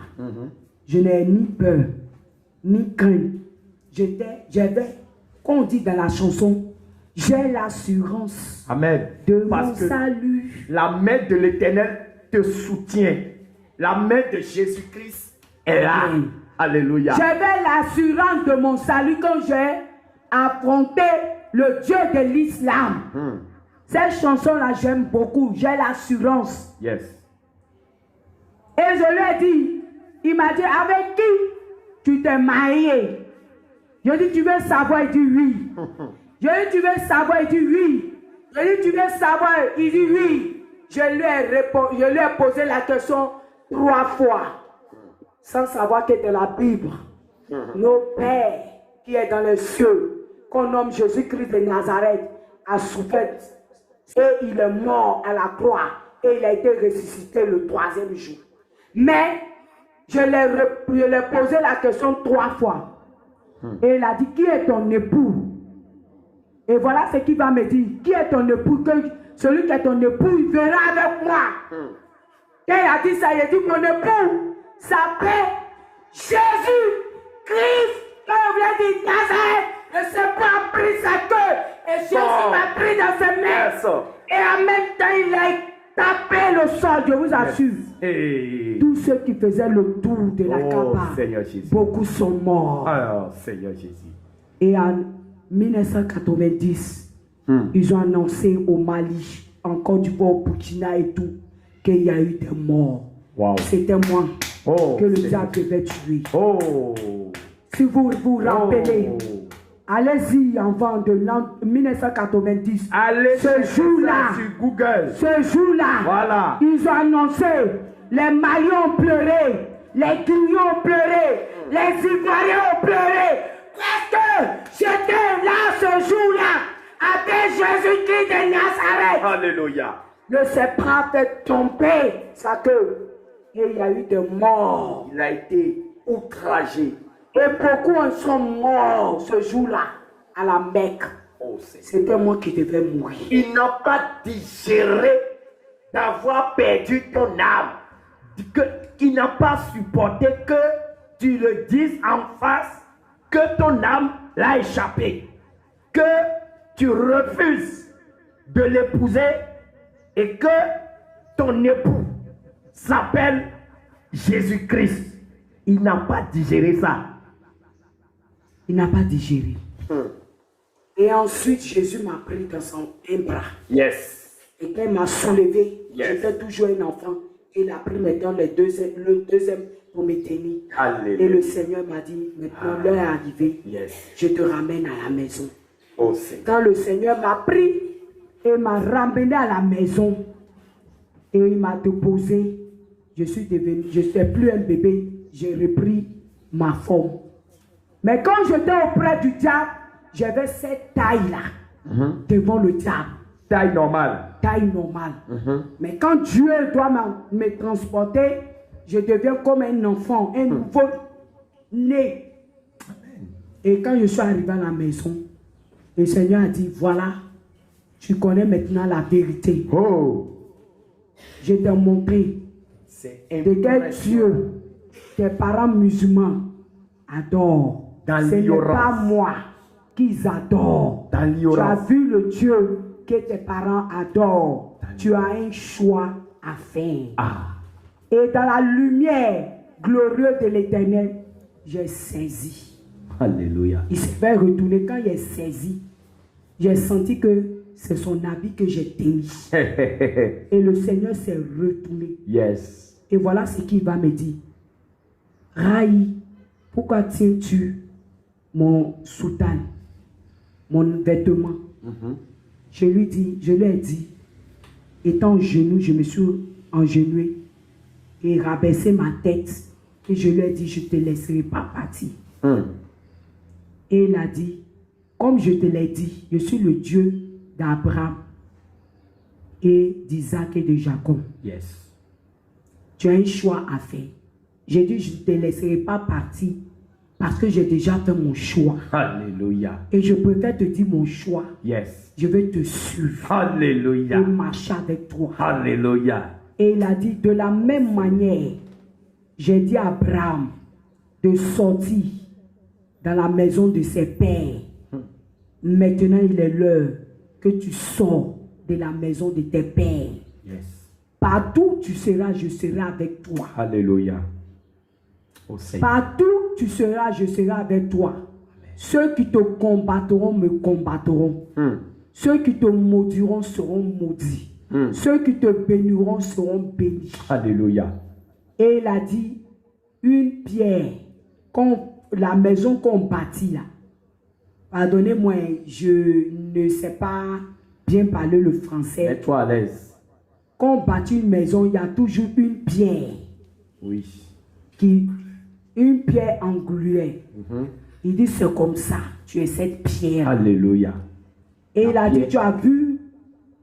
je n'ai ni peur, ni crainte. J'avais, comme on dit dans la chanson, j'ai l'assurance de mon salut.
La main de l'Éternel te soutient. La main de Jésus-Christ est là. Alléluia.
J'avais l'assurance de mon salut quand j'ai affronté le Dieu de l'islam. Cette chanson-là, j'aime beaucoup. J'ai l'assurance.
Yes.
Et je lui ai dit, il m'a dit, avec qui tu t'es marié? Je lui ai dit, tu veux savoir? Il dit oui. Je lui ai dit, tu veux savoir? Il dit oui. Je lui ai dit, tu veux savoir? Il dit oui. Je lui ai posé la question 3 fois, sans savoir que dans la Bible, nos pères qui est dans les cieux, qu'on nomme Jésus-Christ de Nazareth, a souffert. Et il est mort à la croix. Et il a été ressuscité le 3e jour. Mais je lui ai posé la question 3 fois. Et il a dit, qui est ton époux? Et voilà ce qu'il va me dire. Qui est ton époux? Celui qui est ton époux, il verra avec moi. Et il a dit ça, il a dit, mon époux s'appelle Jésus-Christ. Quand on vient dire Nazareth, le serpent a pris sa queue. Et Jésus m'a pris dans ses mains. Et en même temps, il a tapé le sol, je vous assure. Tous ceux qui faisaient le tour de la Kaaba, beaucoup sont morts.
Alors, Seigneur Jésus.
Et en 1990, ils ont annoncé au Mali, en Côte d'Ivoire, au Burkina et tout, qu'il y a eu des morts. Wow. C'était moi que le diable devait tuer. Si vous vous rappelez, allez-y avant de 1990.
Allez
ce jour-là,
sur Google.
Ce jour-là,
voilà.
Ils ont annoncé, les Maliens ont pleuré, les Guinéens ont pleuré, les Ivoiriens ont pleuré. Parce que j'étais là ce jour-là, avec Jésus-Christ de Nazareth.
Alléluia.
Le serpent a fait tomber sa queue. Et il y a eu des morts.
Il a été outragé.
Et beaucoup en sont morts ce jour-là, à la Mecque. C'était moi qui devais mourir.
Il n'a pas digéré d'avoir perdu ton âme. Il n'a pas supporté que tu le dises en face que ton âme l'a échappé. Que tu refuses de l'épouser et que ton époux s'appelle Jésus-Christ. Il n'a pas digéré ça.
Il n'a pas digéré.
Hmm.
Et ensuite, Jésus m'a pris dans son un bras.
Yes.
Et quand il m'a soulevé,
Yes.
j'étais toujours un enfant. Il a pris maintenant le deuxième pour me tenir.
Alléluia.
Et le Seigneur m'a dit, maintenant l'heure est arrivée.
Yes.
Je te ramène à la maison.
Oh Seigneur.
Quand le Seigneur m'a pris et m'a ramené à la maison, et il m'a déposé, je ne suis plus un bébé, j'ai repris ma forme. Mais quand j'étais auprès du diable, j'avais cette taille-là, devant le diable.
Taille normale.
Taille normale. Mais quand Dieu doit me transporter, je deviens comme un enfant, un nouveau-né. Et quand je suis arrivé à la maison, le Seigneur a dit, voilà, tu connais maintenant la vérité.
Oh.
Je t'ai montré
C'est
de quel Dieu tes parents musulmans adorent.
Dans
Ce n'est
l'ignorance.
pas moi qu'ils adorent.
Dans
Tu as
l'ignorance.
vu le Dieu que tes parents adorent. Tu as un choix à faire.
Ah.
Et dans la lumière glorieuse de l'Éternel, j'ai saisi.
Alléluia.
Il s'est fait retourner. Quand il est saisi, j'ai senti que c'est son habit que j'ai tenu. Et le Seigneur s'est retourné.
Yes.
Et voilà ce qu'il va me dire. Raï, pourquoi tiens-tu mon soutane, mon vêtement? Je lui ai dit, étant en genoux, je me suis engenoué et rabaissé ma tête. Et je lui ai dit, je ne te laisserai pas partir. Et il a dit, comme je te l'ai dit, je suis le Dieu d'Abraham et d'Isaac et de Jacob.
Yes.
Tu as un choix à faire. J'ai dit, je ne te laisserai pas partir parce que j'ai déjà fait mon choix.
Alléluia.
Et je préfère te dire mon choix.
Yes.
Je vais te suivre
Alléluia.
et marcher avec toi.
Alléluia.
Et il a dit, de la même manière, j'ai dit à Abraham de sortir dans la maison de ses pères. Maintenant, il est l'heure que tu sors de la maison de tes pères.
Yes.
Partout où tu seras, je serai avec toi.
Alléluia. Oh Seigneur.
Partout où tu seras, je serai avec toi. Ceux qui te combattront me combattront. Ceux qui te maudiront seront maudits. Ceux qui te béniront seront bénis.
Alléluia.
Et il a dit, une pierre, la maison qu'on bâtit là, pardonnez-moi, je ne sais pas bien parler le français.
Mets-toi à l'aise.
Quand on bâtit une maison, il y a toujours une pierre,
Oui.
une pierre angulaire. Il dit, c'est comme ça, tu es cette pierre.
Alléluia.
Et il a dit,
pierre.
tu as vu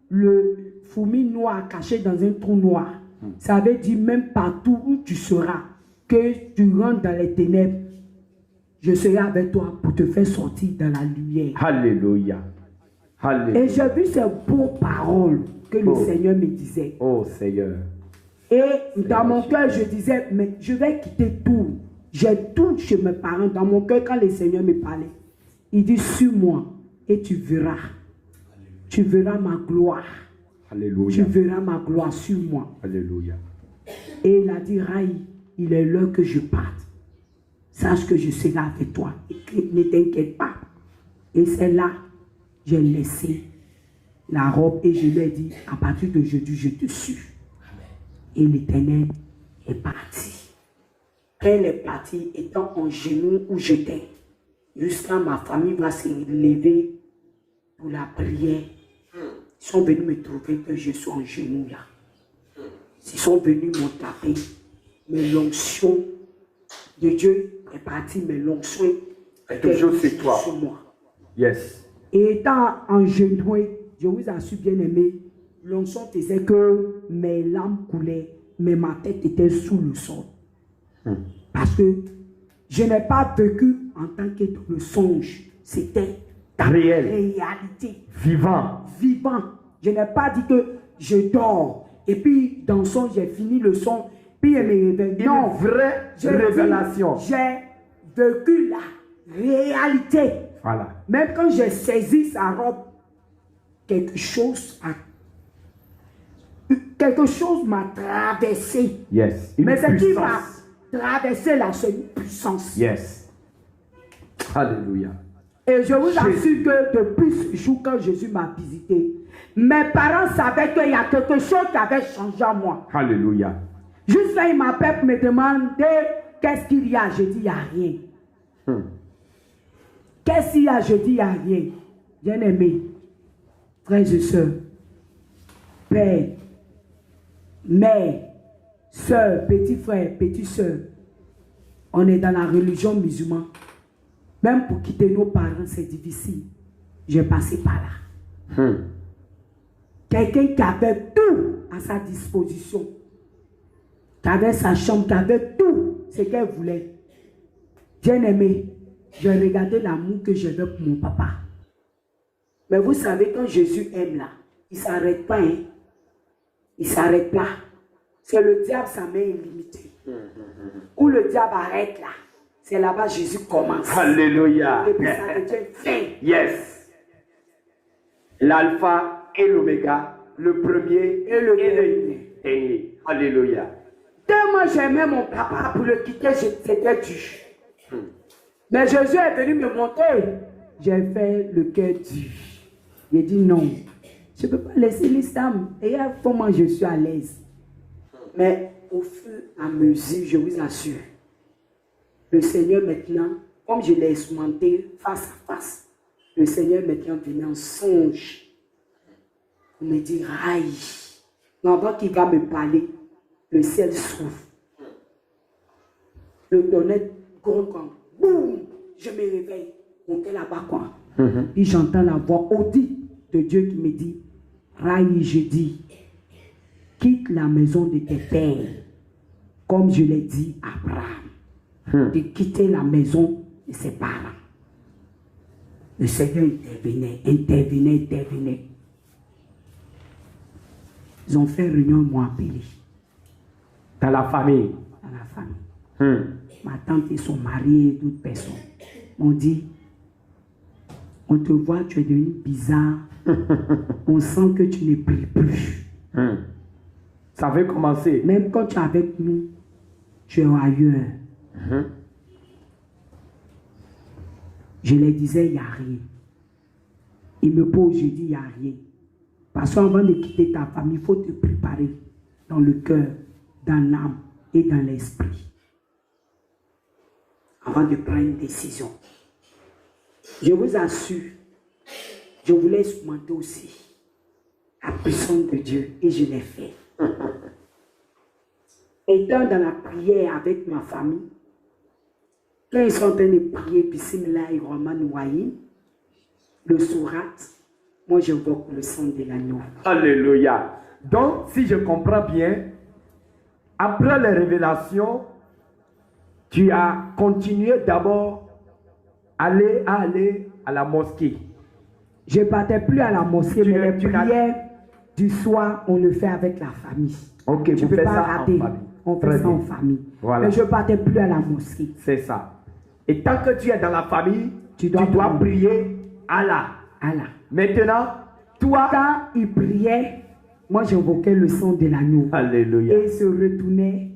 le fourmi noir caché dans un trou noir. Ça veut dire même partout où tu seras, que tu rentres dans les ténèbres, je serai avec toi pour te faire sortir dans la lumière.
Alléluia.
Et
Alléluia.
j'ai vu ces beaux paroles que le
Oh.
Seigneur me disait.
Oh Seigneur.
Et dans mon cœur, je disais, mais je vais quitter tout. J'ai tout chez mes parents. Dans mon cœur, quand le Seigneur me parlait, il dit, suis-moi et tu verras. Tu verras ma gloire. Tu
Alléluia.
verras ma gloire sur moi.
Alléluia.
Et il a dit, Raï, il est l'heure que je parte. Sache que je serai avec toi. Et ne t'inquiète pas. Et c'est là, j'ai laissé la robe et je lui ai dit, à partir d'aujourd'hui, je te suis. Et l'Éternel est parti. Elle est partie étant en genoux où j'étais. Jusqu'à ma famille va se lever pour la prière. Ils sont venus me trouver que je suis en genoux là. Ils sont venus me taper. Mais l'onction de Dieu est partie, mais l'onction
est toujours sur toi.
sur moi.
Yes.
Et étant en genoux, je vous assure bien aimé, l'onction faisait que mes larmes coulaient, mais ma tête était sous le sol. Parce que je n'ai pas vécu en tant que dans le songe. C'était dans
Réel.
la réalité.
Vivant.
Vivant. Je n'ai pas dit que je dors. Et puis, dans le son, j'ai fini le son. Puis, il me réveille. Non.
Une vraie
J'ai
révélation.
dit, j'ai vécu la réalité.
Voilà.
Même quand j'ai saisi sa robe, quelque chose m'a traversé.
Yes. Une
Mais ce qui m'a
puissance.
traverser là, c'est une puissance.
Yes. Alléluia.
Et je vous assure que depuis ce jour, quand Jésus m'a visité, mes parents savaient qu'il y a quelque chose qui avait changé en moi.
Alléluia.
Juste là, il m'appelle pour me demander qu'est-ce qu'il y a. Je dis, il n'y a rien. Qu'est-ce qu'il y a? Je dis, il n'y a rien. Bien-aimé, frères et sœurs, père, mère, soeur, petit frère, petite soeur, on est dans la religion musulmane. Même pour quitter nos parents, c'est difficile. J'ai passé par là. Quelqu'un qui avait tout à sa disposition, qui avait sa chambre, qui avait tout ce qu'elle voulait. Bien-aimé, j'ai regardé l'amour que j'avais pour mon papa. Mais vous savez, quand Jésus aime là, il ne s'arrête pas. Hein? Il ne s'arrête pas. C'est le diable, sa main est limitée. Où le diable arrête là, c'est là-bas Jésus commence.
Alléluia.
Et puis ça devient fin.
Yes. L'alpha et l'oméga, le premier et le dernier. Alléluia.
Tellement j'aimais mon papa pour le quitter, c'était dur. Mais Jésus est venu me montrer. J'ai fait le cœur dur. J'ai dit non, je ne peux pas laisser l'islam. Et comment je suis à l'aise. Mais au fur et à mesure, je vous assure, le Seigneur maintenant, comme je l'ai expérimenté face à face, le Seigneur maintenant venait en songe pour me dire, aïe, avant qu'il va me parler, le ciel s'ouvre. Le tonnerre gronde comme boum, je me réveille, monter là-bas quoi. Puis j'entends la voix audible de Dieu qui me dit, Raï, je dis, quitte la maison de tes pères, comme je l'ai dit à Abraham, de quitter la maison de ses parents. Le Seigneur intervenait. Ils ont fait réunion, ils m'ont appelé.
Dans la famille.
Dans la famille. Ma tante et son mari et d'autres personnes m'ont dit, on te voit, tu es devenu bizarre. On sent que tu ne pries plus.
Ça avait commencé.
Même quand tu es avec nous, tu es ailleurs. Je leur disais, il n'y a rien. Il me pose, je dis, il n'y a rien. Parce qu'avant de quitter ta famille, il faut te préparer dans le cœur, dans l'âme et dans l'esprit. Avant de prendre une décision. Je vous assure, je voulais expérimenter aussi la puissance de Dieu et je l'ai fait. Étant dans la prière avec ma famille, quand ils sont en train de prier, Bismillah Rahman Rahim, le surat, moi j'invoque le sang de l'agneau.
Alléluia. Donc, si je comprends bien, après les révélations, tu as continué d'abord à aller à la mosquée.
Je ne partais plus à la mosquée, mais les prières du soir, on le fait avec la famille.
Ok,
tu ne peux pas rater. On fait ça en famille.
Voilà.
Mais je ne partais plus à la mosquée.
C'est ça. Et tant que tu es dans la famille, tu dois prier Allah.
Allah.
Maintenant, toi...
Quand il priait, moi j'invoquais le sang de l'agneau.
Alléluia.
Et il se retournait.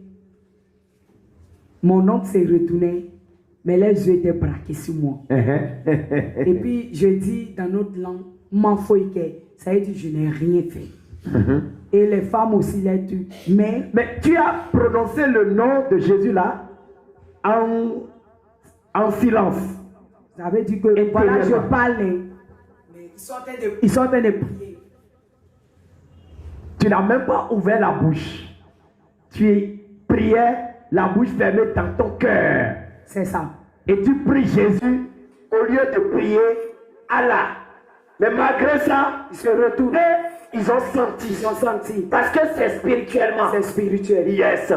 Mon oncle se retournait, mais les yeux étaient braqués sur moi. Et puis je dis dans notre langue, Manfoïke, ça veut dire je n'ai rien fait. Et les femmes aussi les tuent. Mais
tu as prononcé le nom de Jésus là en silence.
Ça veut dire que voilà, je parle. Mais ils sont en train de prier.
Tu n'as même pas ouvert la bouche. Tu priais la bouche fermée dans ton cœur.
C'est ça.
Et tu pries Jésus au lieu de prier Allah. Mais malgré ça,
ils se retournent.
Ils ont senti.
Ils ont senti.
Parce que c'est spirituellement.
C'est spirituel.
Yes.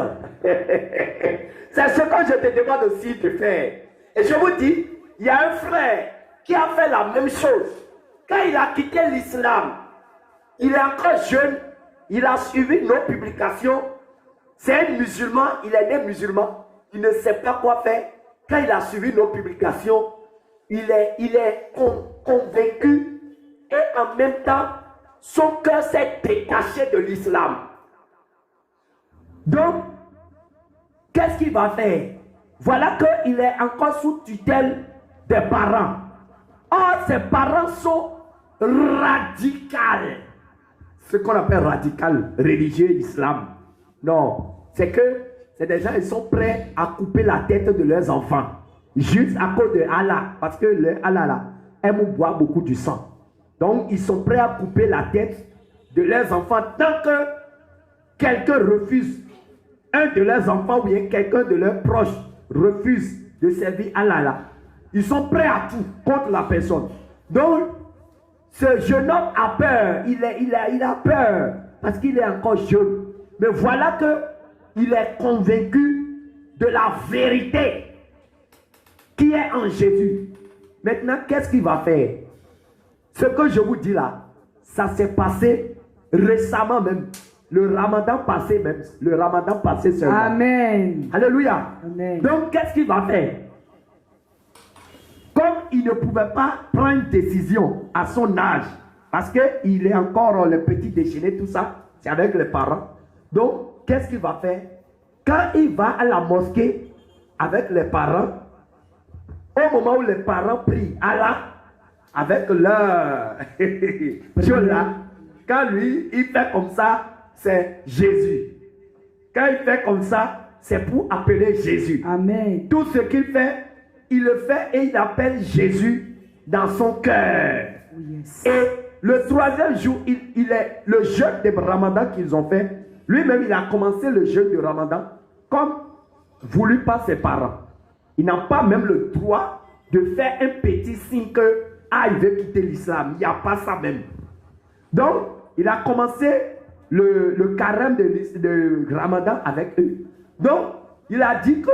C'est ce que je te demande aussi de faire. Et je vous dis, il y a un frère qui a fait la même chose. Quand il a quitté l'islam, il est encore jeune, il a suivi nos publications. C'est un musulman, il est né musulman, il ne sait pas quoi faire. Quand il a suivi nos publications, il est convaincu et en même temps, son cœur s'est détaché de l'islam. Donc, qu'est-ce qu'il va faire? Voilà qu'il est encore sous tutelle des parents. Or, ses parents sont radicaux. Ce qu'on appelle radical, religieux, islam. Non, c'est que c'est des gens, ils sont prêts à couper la tête de leurs enfants. Juste à cause de Allah. Parce que le Allah là, aime boire beaucoup du sang. Donc, ils sont prêts à couper la tête de leurs enfants tant que quelqu'un refuse, un de leurs enfants ou bien quelqu'un de leurs proches refuse de servir Allah là. Ils sont prêts à tout contre la personne. Donc, ce jeune homme a peur. Il a peur parce qu'il est encore jeune. Mais voilà qu'il est convaincu de la vérité qui est en Jésus. Maintenant, qu'est-ce qu'il va faire? Ce que je vous dis là, ça s'est passé récemment même. Le ramadan passé même. Le ramadan passé seulement.
Amen.
Alléluia.
Amen.
Donc, qu'est-ce qu'il va faire? Comme il ne pouvait pas prendre une décision à son âge, parce qu'il est encore le petit déjeuner, tout ça, c'est avec les parents. Donc, qu'est-ce qu'il va faire? Quand il va à la mosquée avec les parents, au moment où les parents prient Allah, avec leur Dieu là, quand lui, il fait comme ça, c'est Jésus. Quand il fait comme ça, c'est pour appeler Jésus.
Amen.
Tout ce qu'il fait, il le fait et il appelle Jésus dans son cœur.
Yes.
Et le troisième jour, il est le jeûne de Ramadan qu'ils ont fait. Lui-même, il a commencé le jeûne de Ramadan comme voulu par ses parents. Il n'a pas même le droit de faire un petit signe que il veut quitter l'islam. Il n'y a pas ça même. Donc, il a commencé le carême de Ramadan avec eux. Donc, il a dit que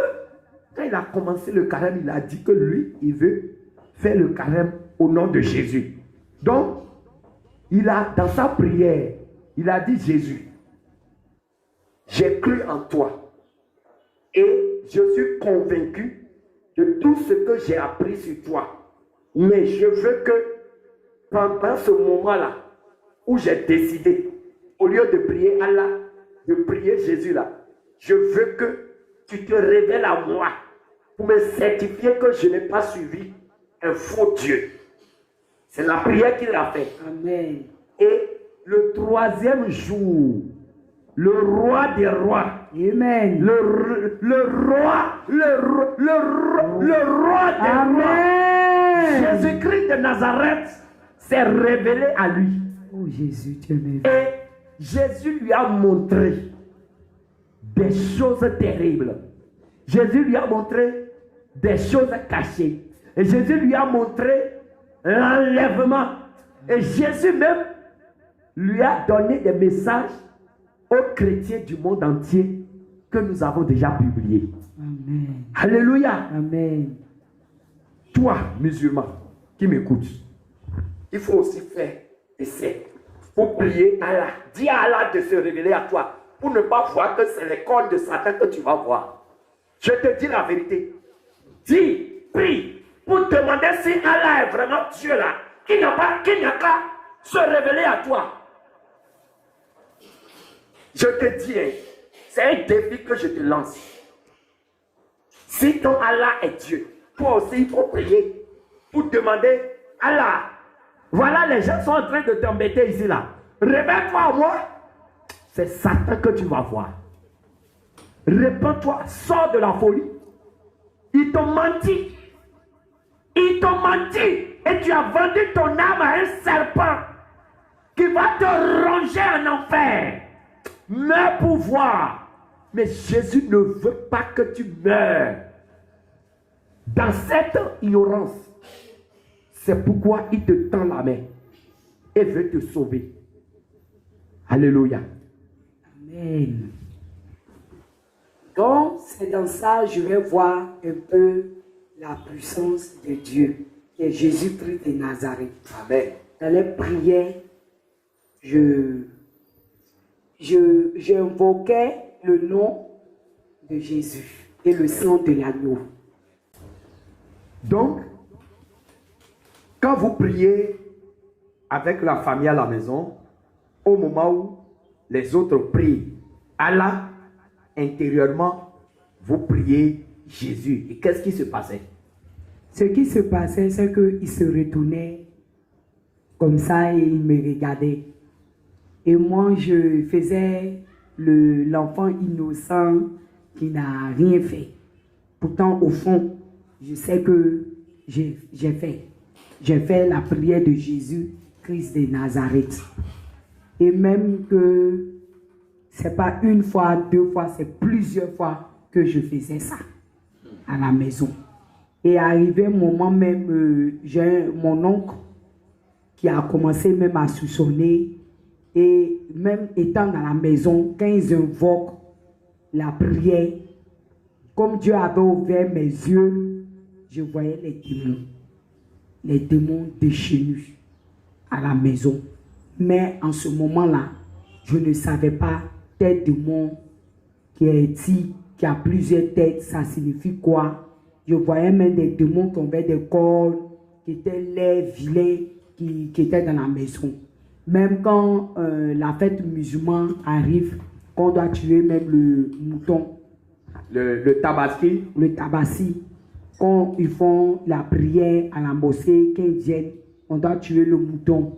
quand il a commencé le carême, il a dit que lui, il veut faire le carême au nom de Jésus. Donc, il a, dans sa prière, il a dit: Jésus, j'ai cru en toi et je suis convaincu de tout ce que j'ai appris sur toi. Mais je veux que pendant ce moment-là, où j'ai décidé, au lieu de prier Allah, de prier Jésus là, je veux que tu te révèles à moi pour me certifier que je n'ai pas suivi un faux Dieu. C'est la prière qu'il a faite.
Amen.
Et le troisième jour, le roi des rois,
Amen.
le roi des rois, Jésus-Christ de Nazareth s'est révélé à lui.
Oh Jésus, tu m'aimes.
Et Jésus lui a montré des choses terribles. Jésus lui a montré des choses cachées. Et Jésus lui a montré l'enlèvement. Et Jésus même lui a donné des messages aux chrétiens du monde entier que nous avons déjà publiés.
Amen.
Alléluia.
Amen.
Toi, musulman, qui m'écoutes, il faut aussi faire essai pour prier Allah. Dis à Allah de se révéler à toi pour ne pas voir que c'est les cornes de Satan que tu vas voir. Je te dis la vérité. Dis, prie pour demander si Allah est vraiment Dieu là, qui n'a qu'à se révéler à toi. Je te dis, c'est un défi que je te lance. Si ton Allah est Dieu, toi aussi il faut prier pour demander Allah. Voilà, les gens sont en train de t'embêter ici là. Réveille-toi à moi. C'est Satan que tu vas voir. Répands-toi, sors de la folie. Ils t'ont menti. Ils t'ont menti. Et tu as vendu ton âme à un serpent qui va te ronger en enfer. Meurs pour voir. Mais Jésus ne veut pas que tu meurs. Dans cette ignorance, c'est pourquoi il te tend la main et veut te sauver. Alléluia.
Amen. Donc, c'est dans ça que je vais voir un peu la puissance de Dieu, qui est Jésus-Christ de Nazareth.
Amen.
Dans les prières, j'invoquais le nom de Jésus et le sang de l'agneau.
Donc, quand vous priez avec la famille à la maison, au moment où les autres prient, Allah, intérieurement, vous priez Jésus. Et qu'est-ce qui se passait?
Ce qui se passait, c'est qu'il se retournait comme ça et il me regardait. Et moi, je faisais l'enfant innocent qui n'a rien fait. Pourtant, au fond, je sais que j'ai fait la prière de Jésus, Christ de Nazareth. Et même que c'est pas une fois, 2 fois, c'est plusieurs fois que je faisais ça à la maison. Et arrivé un moment même, j'ai mon oncle qui a commencé même à soupçonner. Et même étant dans la maison, quand ils invoquent la prière, comme Dieu avait ouvert mes yeux, je voyais les démons déchaînés à la maison. Mais en ce moment-là, je ne savais pas tel démon qui est dit, qui a plusieurs têtes, ça signifie quoi? Je voyais même des démons qui avaient des cornes, qui étaient laids, vilains, qui étaient dans la maison. Même quand la fête musulmane arrive, qu'on doit tuer même le mouton.
Le tabaski.
Le tabaski. Quand ils font la prière à la mosquée, quand ils viennent, on doit tuer le mouton.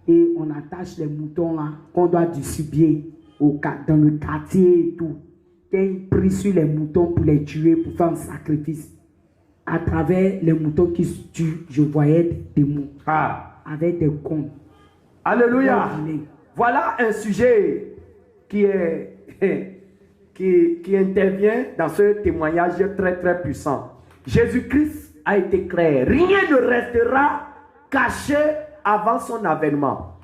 Et on attache les moutons là, qu'on doit distribuer dans le quartier et tout. Quand ils prient sur les moutons pour les tuer, pour faire un sacrifice, à travers les moutons qui se tuent, je voyais des démons avec des cornes.
Alléluia. Voilà un sujet qui intervient dans ce témoignage très très puissant. Jésus-Christ a été clair. Rien ne restera caché avant son avènement.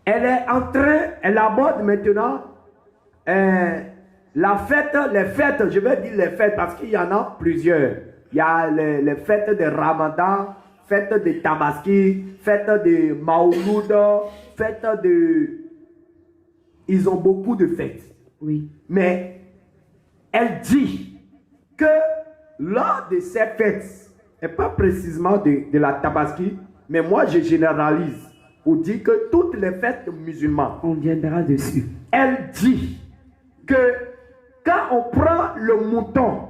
Elle aborde maintenant les fêtes, je vais dire les fêtes parce qu'il y en a plusieurs. Il y a les fêtes de Ramadan, fêtes de Tabaski, fêtes de Maouloud, fêtes de... Ils ont beaucoup de fêtes.
Oui.
Mais elle dit que lors de ces fêtes, et pas précisément de la Tabaski, mais moi je généralise pour dire que toutes les fêtes musulmanes,
on viendra dessus.
Elle dit que quand on prend le mouton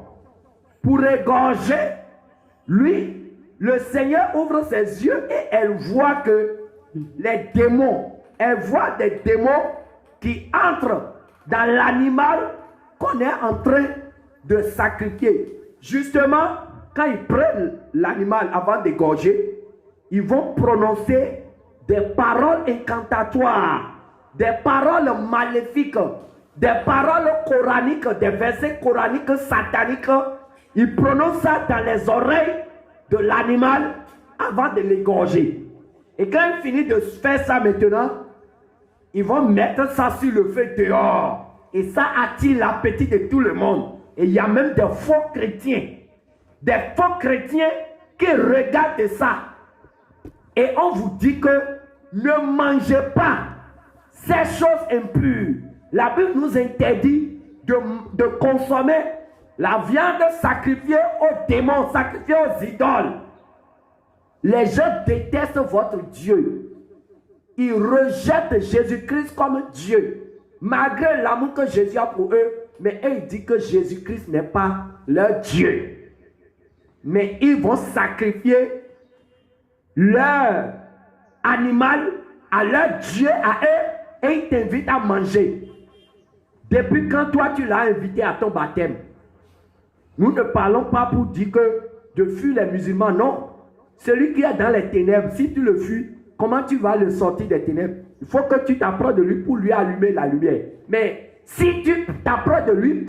pour égorger, lui, le Seigneur ouvre ses yeux et elle voit que les démons, elle voit des démons qui entrent dans l'animal qu'on est en train de sacrifier. Justement, quand ils prennent l'animal avant d'égorger, ils vont prononcer des paroles incantatoires, des paroles maléfiques, des paroles coraniques, des versets coraniques sataniques. Ils prononcent ça dans les oreilles de l'animal avant de l'égorger. Et quand ils finissent de faire ça maintenant, ils vont mettre ça sur le feu dehors. Et ça attire l'appétit de tout le monde. Et il y a même des faux chrétiens. Des faux chrétiens qui regardent ça. Et on vous dit que ne mangez pas ces choses impures. La Bible nous interdit de consommer la viande sacrifiée aux démons, sacrifiée aux idoles. Les gens détestent votre Dieu. Ils rejettent Jésus-Christ comme Dieu. Malgré l'amour que Jésus a pour eux, mais eux ils disent que Jésus-Christ n'est pas leur Dieu. Mais ils vont sacrifier leur animal à leur Dieu, à eux, et ils t'invitent à manger. Depuis quand toi tu l'as invité à ton baptême? Nous ne parlons pas pour dire que de fuir les musulmans, non. Celui qui est dans les ténèbres, si tu le fuis, comment tu vas le sortir des ténèbres? Il faut que tu t'approches de lui pour lui allumer la lumière. Mais si tu t'approches de lui,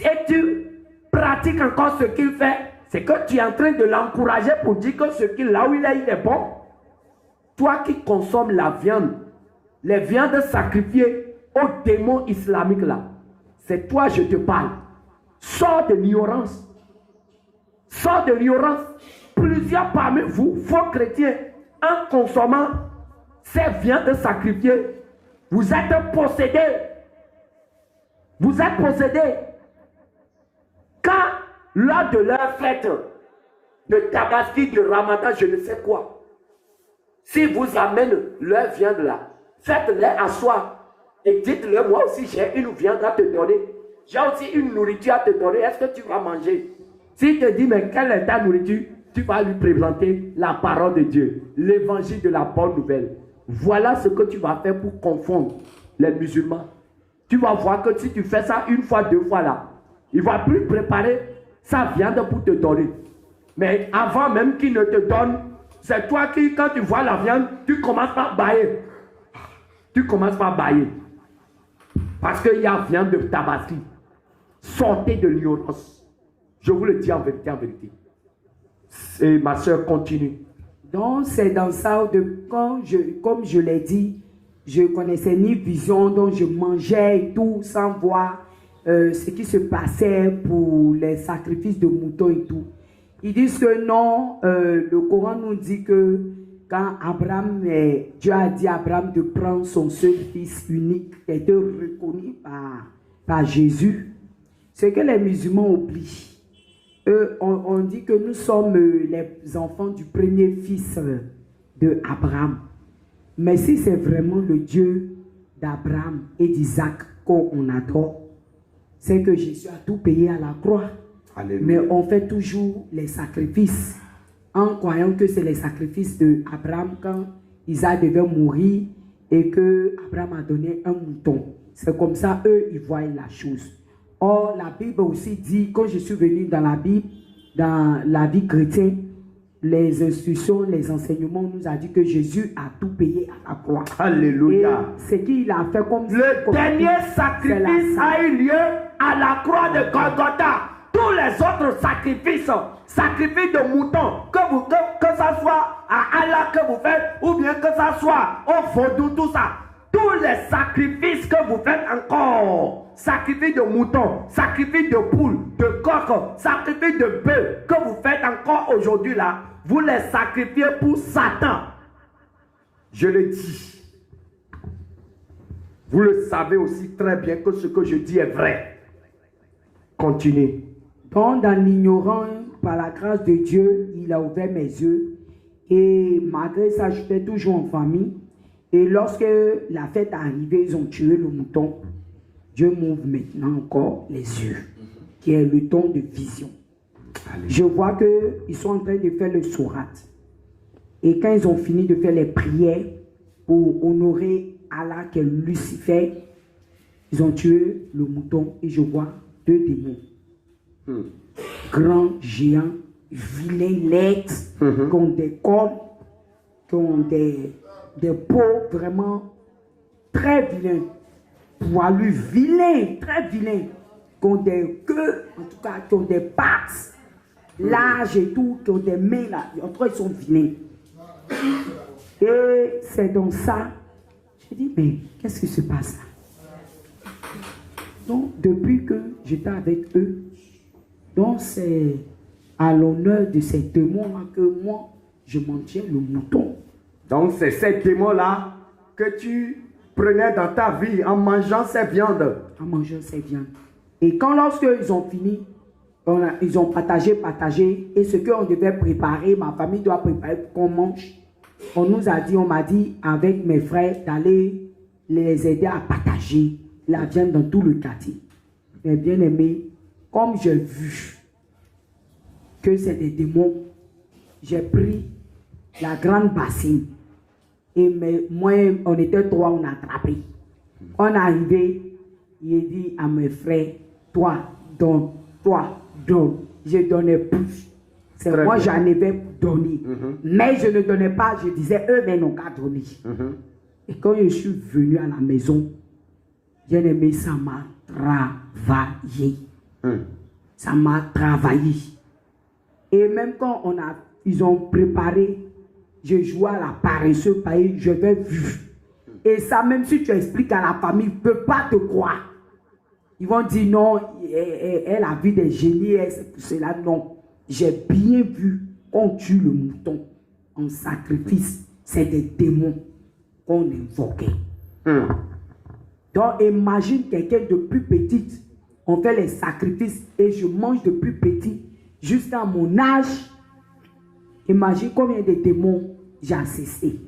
et tu pratiques encore ce qu'il fait, c'est que tu es en train de l'encourager pour dire que ce qu'il là où il est bon. Toi qui consommes la viande, les viandes sacrifiées aux démons islamiques là, c'est toi je te parle. Sors de l'ignorance. Sors de l'ignorance. Plusieurs parmi vous, faux chrétiens, en consommant ces viandes sacrifiées, vous êtes possédés. Vous êtes possédés. Quand, lors de leur fête de Tabaski, de Ramadan, je ne sais quoi, si vous amènent leur viande là, faites-les asseoir et dites-leur, moi aussi j'ai une viande à te donner. j'ai aussi une nourriture à te donner, est-ce que tu vas manger? S'il te dit, mais quelle est ta nourriture? Tu vas lui présenter la parole de Dieu, l'évangile de la bonne nouvelle. Voilà ce que tu vas faire pour confondre les musulmans. Tu vas voir que si tu fais ça une fois, deux fois là, il ne va plus préparer sa viande pour te donner. Mais avant même qu'il ne te donne, c'est toi qui, quand tu vois la viande, tu commences par bailler. Tu commences par bailler. Parce qu'il y a viande de tabaski. Sortez de l'ignorance. Je vous le dis en vérité, en vérité. Et ma soeur continue.
Donc, c'est dans ça, comme je l'ai dit, je ne connaissais ni vision, donc je mangeais et tout, sans voir ce qui se passait pour les sacrifices de moutons et tout. Ils disent que non, le Coran nous dit que quand Dieu a dit à Abraham de prendre son seul fils unique, qui était reconnu par Jésus, ce que les musulmans oublient. On dit que nous sommes les enfants du premier fils de Abraham. Mais si c'est vraiment le Dieu d'Abraham et d'Isaac qu'on adore, c'est que Jésus a tout payé à la croix. Alléluia. Mais on fait toujours les sacrifices en croyant que c'est les sacrifices d'Abraham quand Isaac devait mourir et que Abraham a donné un mouton. C'est comme ça, eux, ils voient la chose. Or, la Bible aussi dit, quand je suis venu dans la Bible, dans la vie chrétienne, les instructions, les enseignements nous a dit que Jésus a tout payé à la croix.
Alléluia.
Et ce qu'il a fait comme
le dernier sacrifice a eu lieu à la croix de Golgotha. Tous les autres sacrifices, sacrifices de moutons, que ça soit à Allah que vous faites, ou bien que ça soit au vaudou, tout ça, tous les sacrifices que vous faites encore, sacrifice de moutons, sacrifice de poules, de coq, sacrifice de bœuf, que vous faites encore aujourd'hui là, vous les sacrifiez pour Satan. Je le dis. Vous le savez aussi très bien que ce que je dis est vrai. Continuez.
Donc, dans l'ignorance, par la grâce de Dieu, il a ouvert mes yeux. Et malgré ça, j'étais toujours en famille. Et lorsque la fête est arrivée, ils ont tué le mouton. Dieu m'ouvre maintenant encore les yeux, qui est le don de vision. Allez. Je vois qu'ils sont en train de faire le sourate. Et quand ils ont fini de faire les prières pour honorer Allah, qui est Lucifer, ils ont tué le mouton. Et je vois 2 démons. Grands, géants, vilains, laids, qui ont des cornes, qui ont des peaux vraiment très vilains, poilus, vilains, très vilains, qui ont des queues, en tout cas, qui ont des pattes larges et tout, qui ont des mains là, en tout cas, ils sont vilains. Et c'est dans ça, je dis, mais qu'est-ce qui se passe là? Donc, depuis que j'étais avec eux, donc c'est à l'honneur de ces démons-là que moi, je m'en tiens le mouton.
Donc c'est ces démons-là que tu prenais dans ta vie en mangeant ces viandes.
En mangeant ces viandes. Et quand lorsqu'ils ont fini, ils ont partagé, et ce qu'on devait préparer, ma famille doit préparer pour qu'on mange. On nous a dit, on m'a dit avec mes frères d'aller les aider à partager la viande dans tout le quartier. Mais bien aimé, comme j'ai vu que c'est des démons, j'ai pris la grande bassine. Et moi, on était 3, on a attrapé. On est arrivé, il dit à mes frères, toi, donne. Je donnais plus. C'est moi, j'en avais donné. Mais je ne donnais pas, je disais, eux, mais n'ont qu'à donner. Et quand je suis venu à la maison, j'ai aimé, ça m'a travaillé. Ça m'a travaillé. Et même quand ils ont préparé, je jouais à la paresseuse, je vais vu. Et ça, même si tu expliques à la famille, ils ne peuvent pas te croire. Ils vont dire non, elle a vu des génies, c'est là. Non, j'ai bien vu qu'on tue le mouton en sacrifice. C'est des démons qu'on invoquait. Donc, imagine quelqu'un de plus petite. On fait les sacrifices et je mange de plus petit jusqu'à mon âge. Imagine combien de démons j'ai assisté.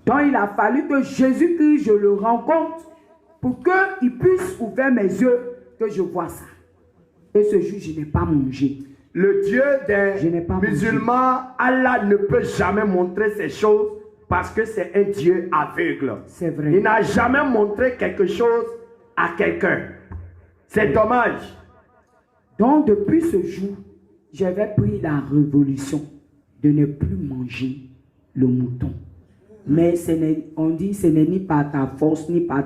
Donc il a fallu que Jésus-Christ, je le rencontre pour qu'il puisse ouvrir mes yeux, que je vois ça. Et ce jour, je n'ai pas mangé.
Le Dieu
Je n'ai
des
pas
musulmans, Allah ne peut jamais montrer ces choses parce que c'est un Dieu aveugle.
C'est vrai.
Il n'a jamais montré quelque chose à quelqu'un. C'est dommage.
Donc, depuis ce jour, j'avais pris la révolution de ne plus manger le mouton. Mais on dit ce n'est ni par ta force, ni par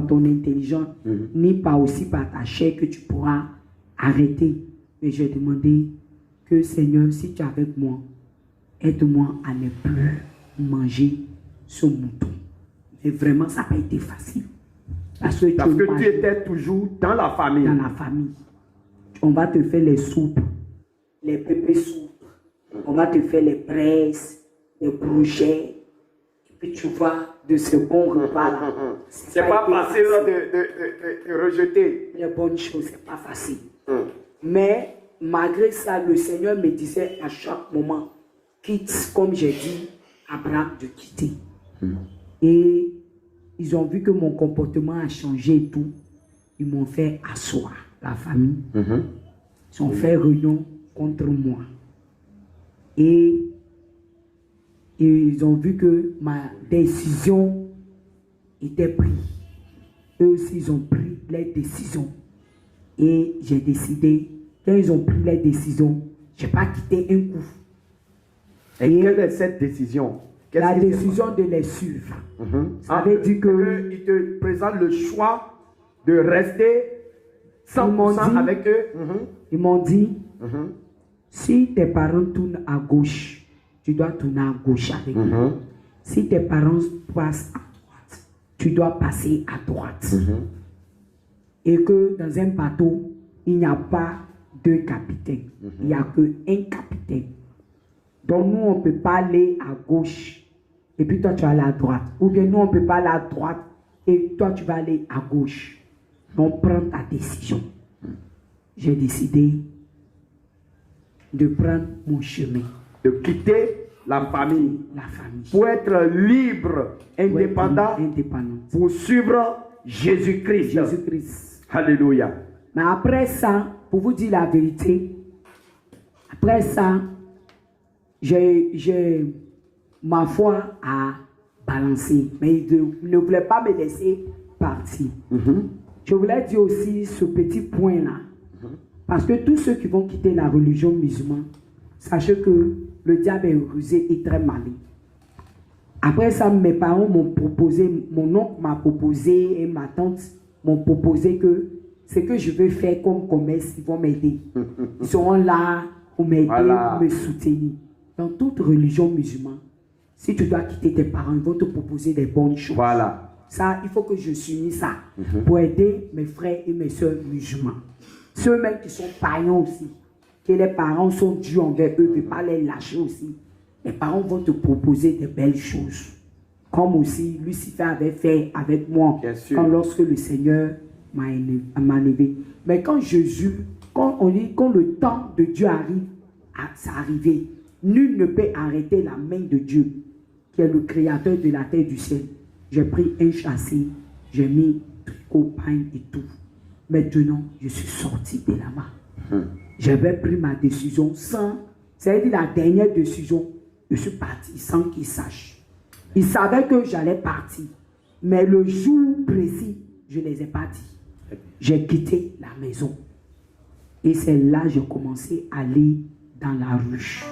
ton intelligence, ni par aussi par ta chair que tu pourras arrêter. Mais j'ai demandé que Seigneur, si tu es avec moi, aide-moi à ne plus manger ce mouton. Et vraiment, ça n'a pas été facile. Parce que
tu étais toujours dans la famille.
Dans la famille. On va te faire les soupes, les pépés soupes. On va te faire les presses, les brochets. Et puis tu vois, de ce bon repas-là.
C'est pas facile de rejeter.
Les bonnes choses, c'est pas facile. Mais malgré ça, le Seigneur me disait à chaque moment, quitte, comme j'ai dit, Abraham de quitter. Et ils ont vu que mon comportement a changé et tout. Ils m'ont fait asseoir, la famille. Ils ont fait réunion contre moi. Et ils ont vu que ma décision était prise. Eux aussi, ils ont pris les décisions. Et j'ai décidé, quand ils ont pris les décisions, je n'ai pas quitté un coup.
Et quelle est cette décision?
La décision de les suivre. Ça veut dire que
ils te présentent le choix de rester 100% avec eux.
Ils m'ont dit, si tes parents tournent à gauche, tu dois tourner à gauche avec eux. Si tes parents passent à droite, tu dois passer à droite. Et que dans un bateau, il n'y a pas deux capitaines. Il n'y a qu'un capitaine. Donc nous, on ne peut pas aller à gauche et puis toi, tu vas aller à droite. Ou bien nous, on ne peut pas aller à droite et toi, tu vas aller à gauche. Donc prends ta décision. J'ai décidé de prendre mon chemin.
De quitter la famille.
La famille.
Pour être libre, indépendant. Pour suivre Jésus-Christ.
Jésus-Christ.
Alléluia.
Mais après ça, pour vous dire la vérité, après ça, j'ai ma foi à balancer. Mais il ne voulait pas me laisser partir. Je voulais dire aussi ce petit point-là. Parce que tous ceux qui vont quitter la religion musulmane, sachez que le diable est rusé et très malin. Après ça, mes parents m'ont proposé, mon oncle m'a proposé et ma tante m'ont proposé que ce que je veux faire comme commerce, ils vont m'aider. Ils seront là pour m'aider, pour me soutenir. Dans toute religion musulmane, si tu dois quitter tes parents, ils vont te proposer des bonnes choses.
Voilà.
Ça, il faut que je s'unisse ça pour aider mes frères et mes soeurs musulmans. Ceux-mêmes qui sont païens aussi, que les parents sont durs envers eux, ne pas les lâcher aussi. Les parents vont te proposer des belles choses. Comme aussi Lucifer avait fait avec moi lorsque le Seigneur m'a élevé. Mais quand Jésus, quand le temps de Dieu arrive, ça arrive. Nul ne peut arrêter la main de Dieu, qui est le créateur de la terre et du ciel. J'ai pris un châssis, j'ai mis copain et tout. Maintenant, je suis sorti de là-bas. J'avais pris ma décision sans, c'est-à-dire la dernière décision, je suis parti sans qu'il sache. Il savait que j'allais partir, mais le jour précis, je ne les ai pas dit. J'ai quitté la maison. Et c'est là que j'ai commencé à aller dans la rue.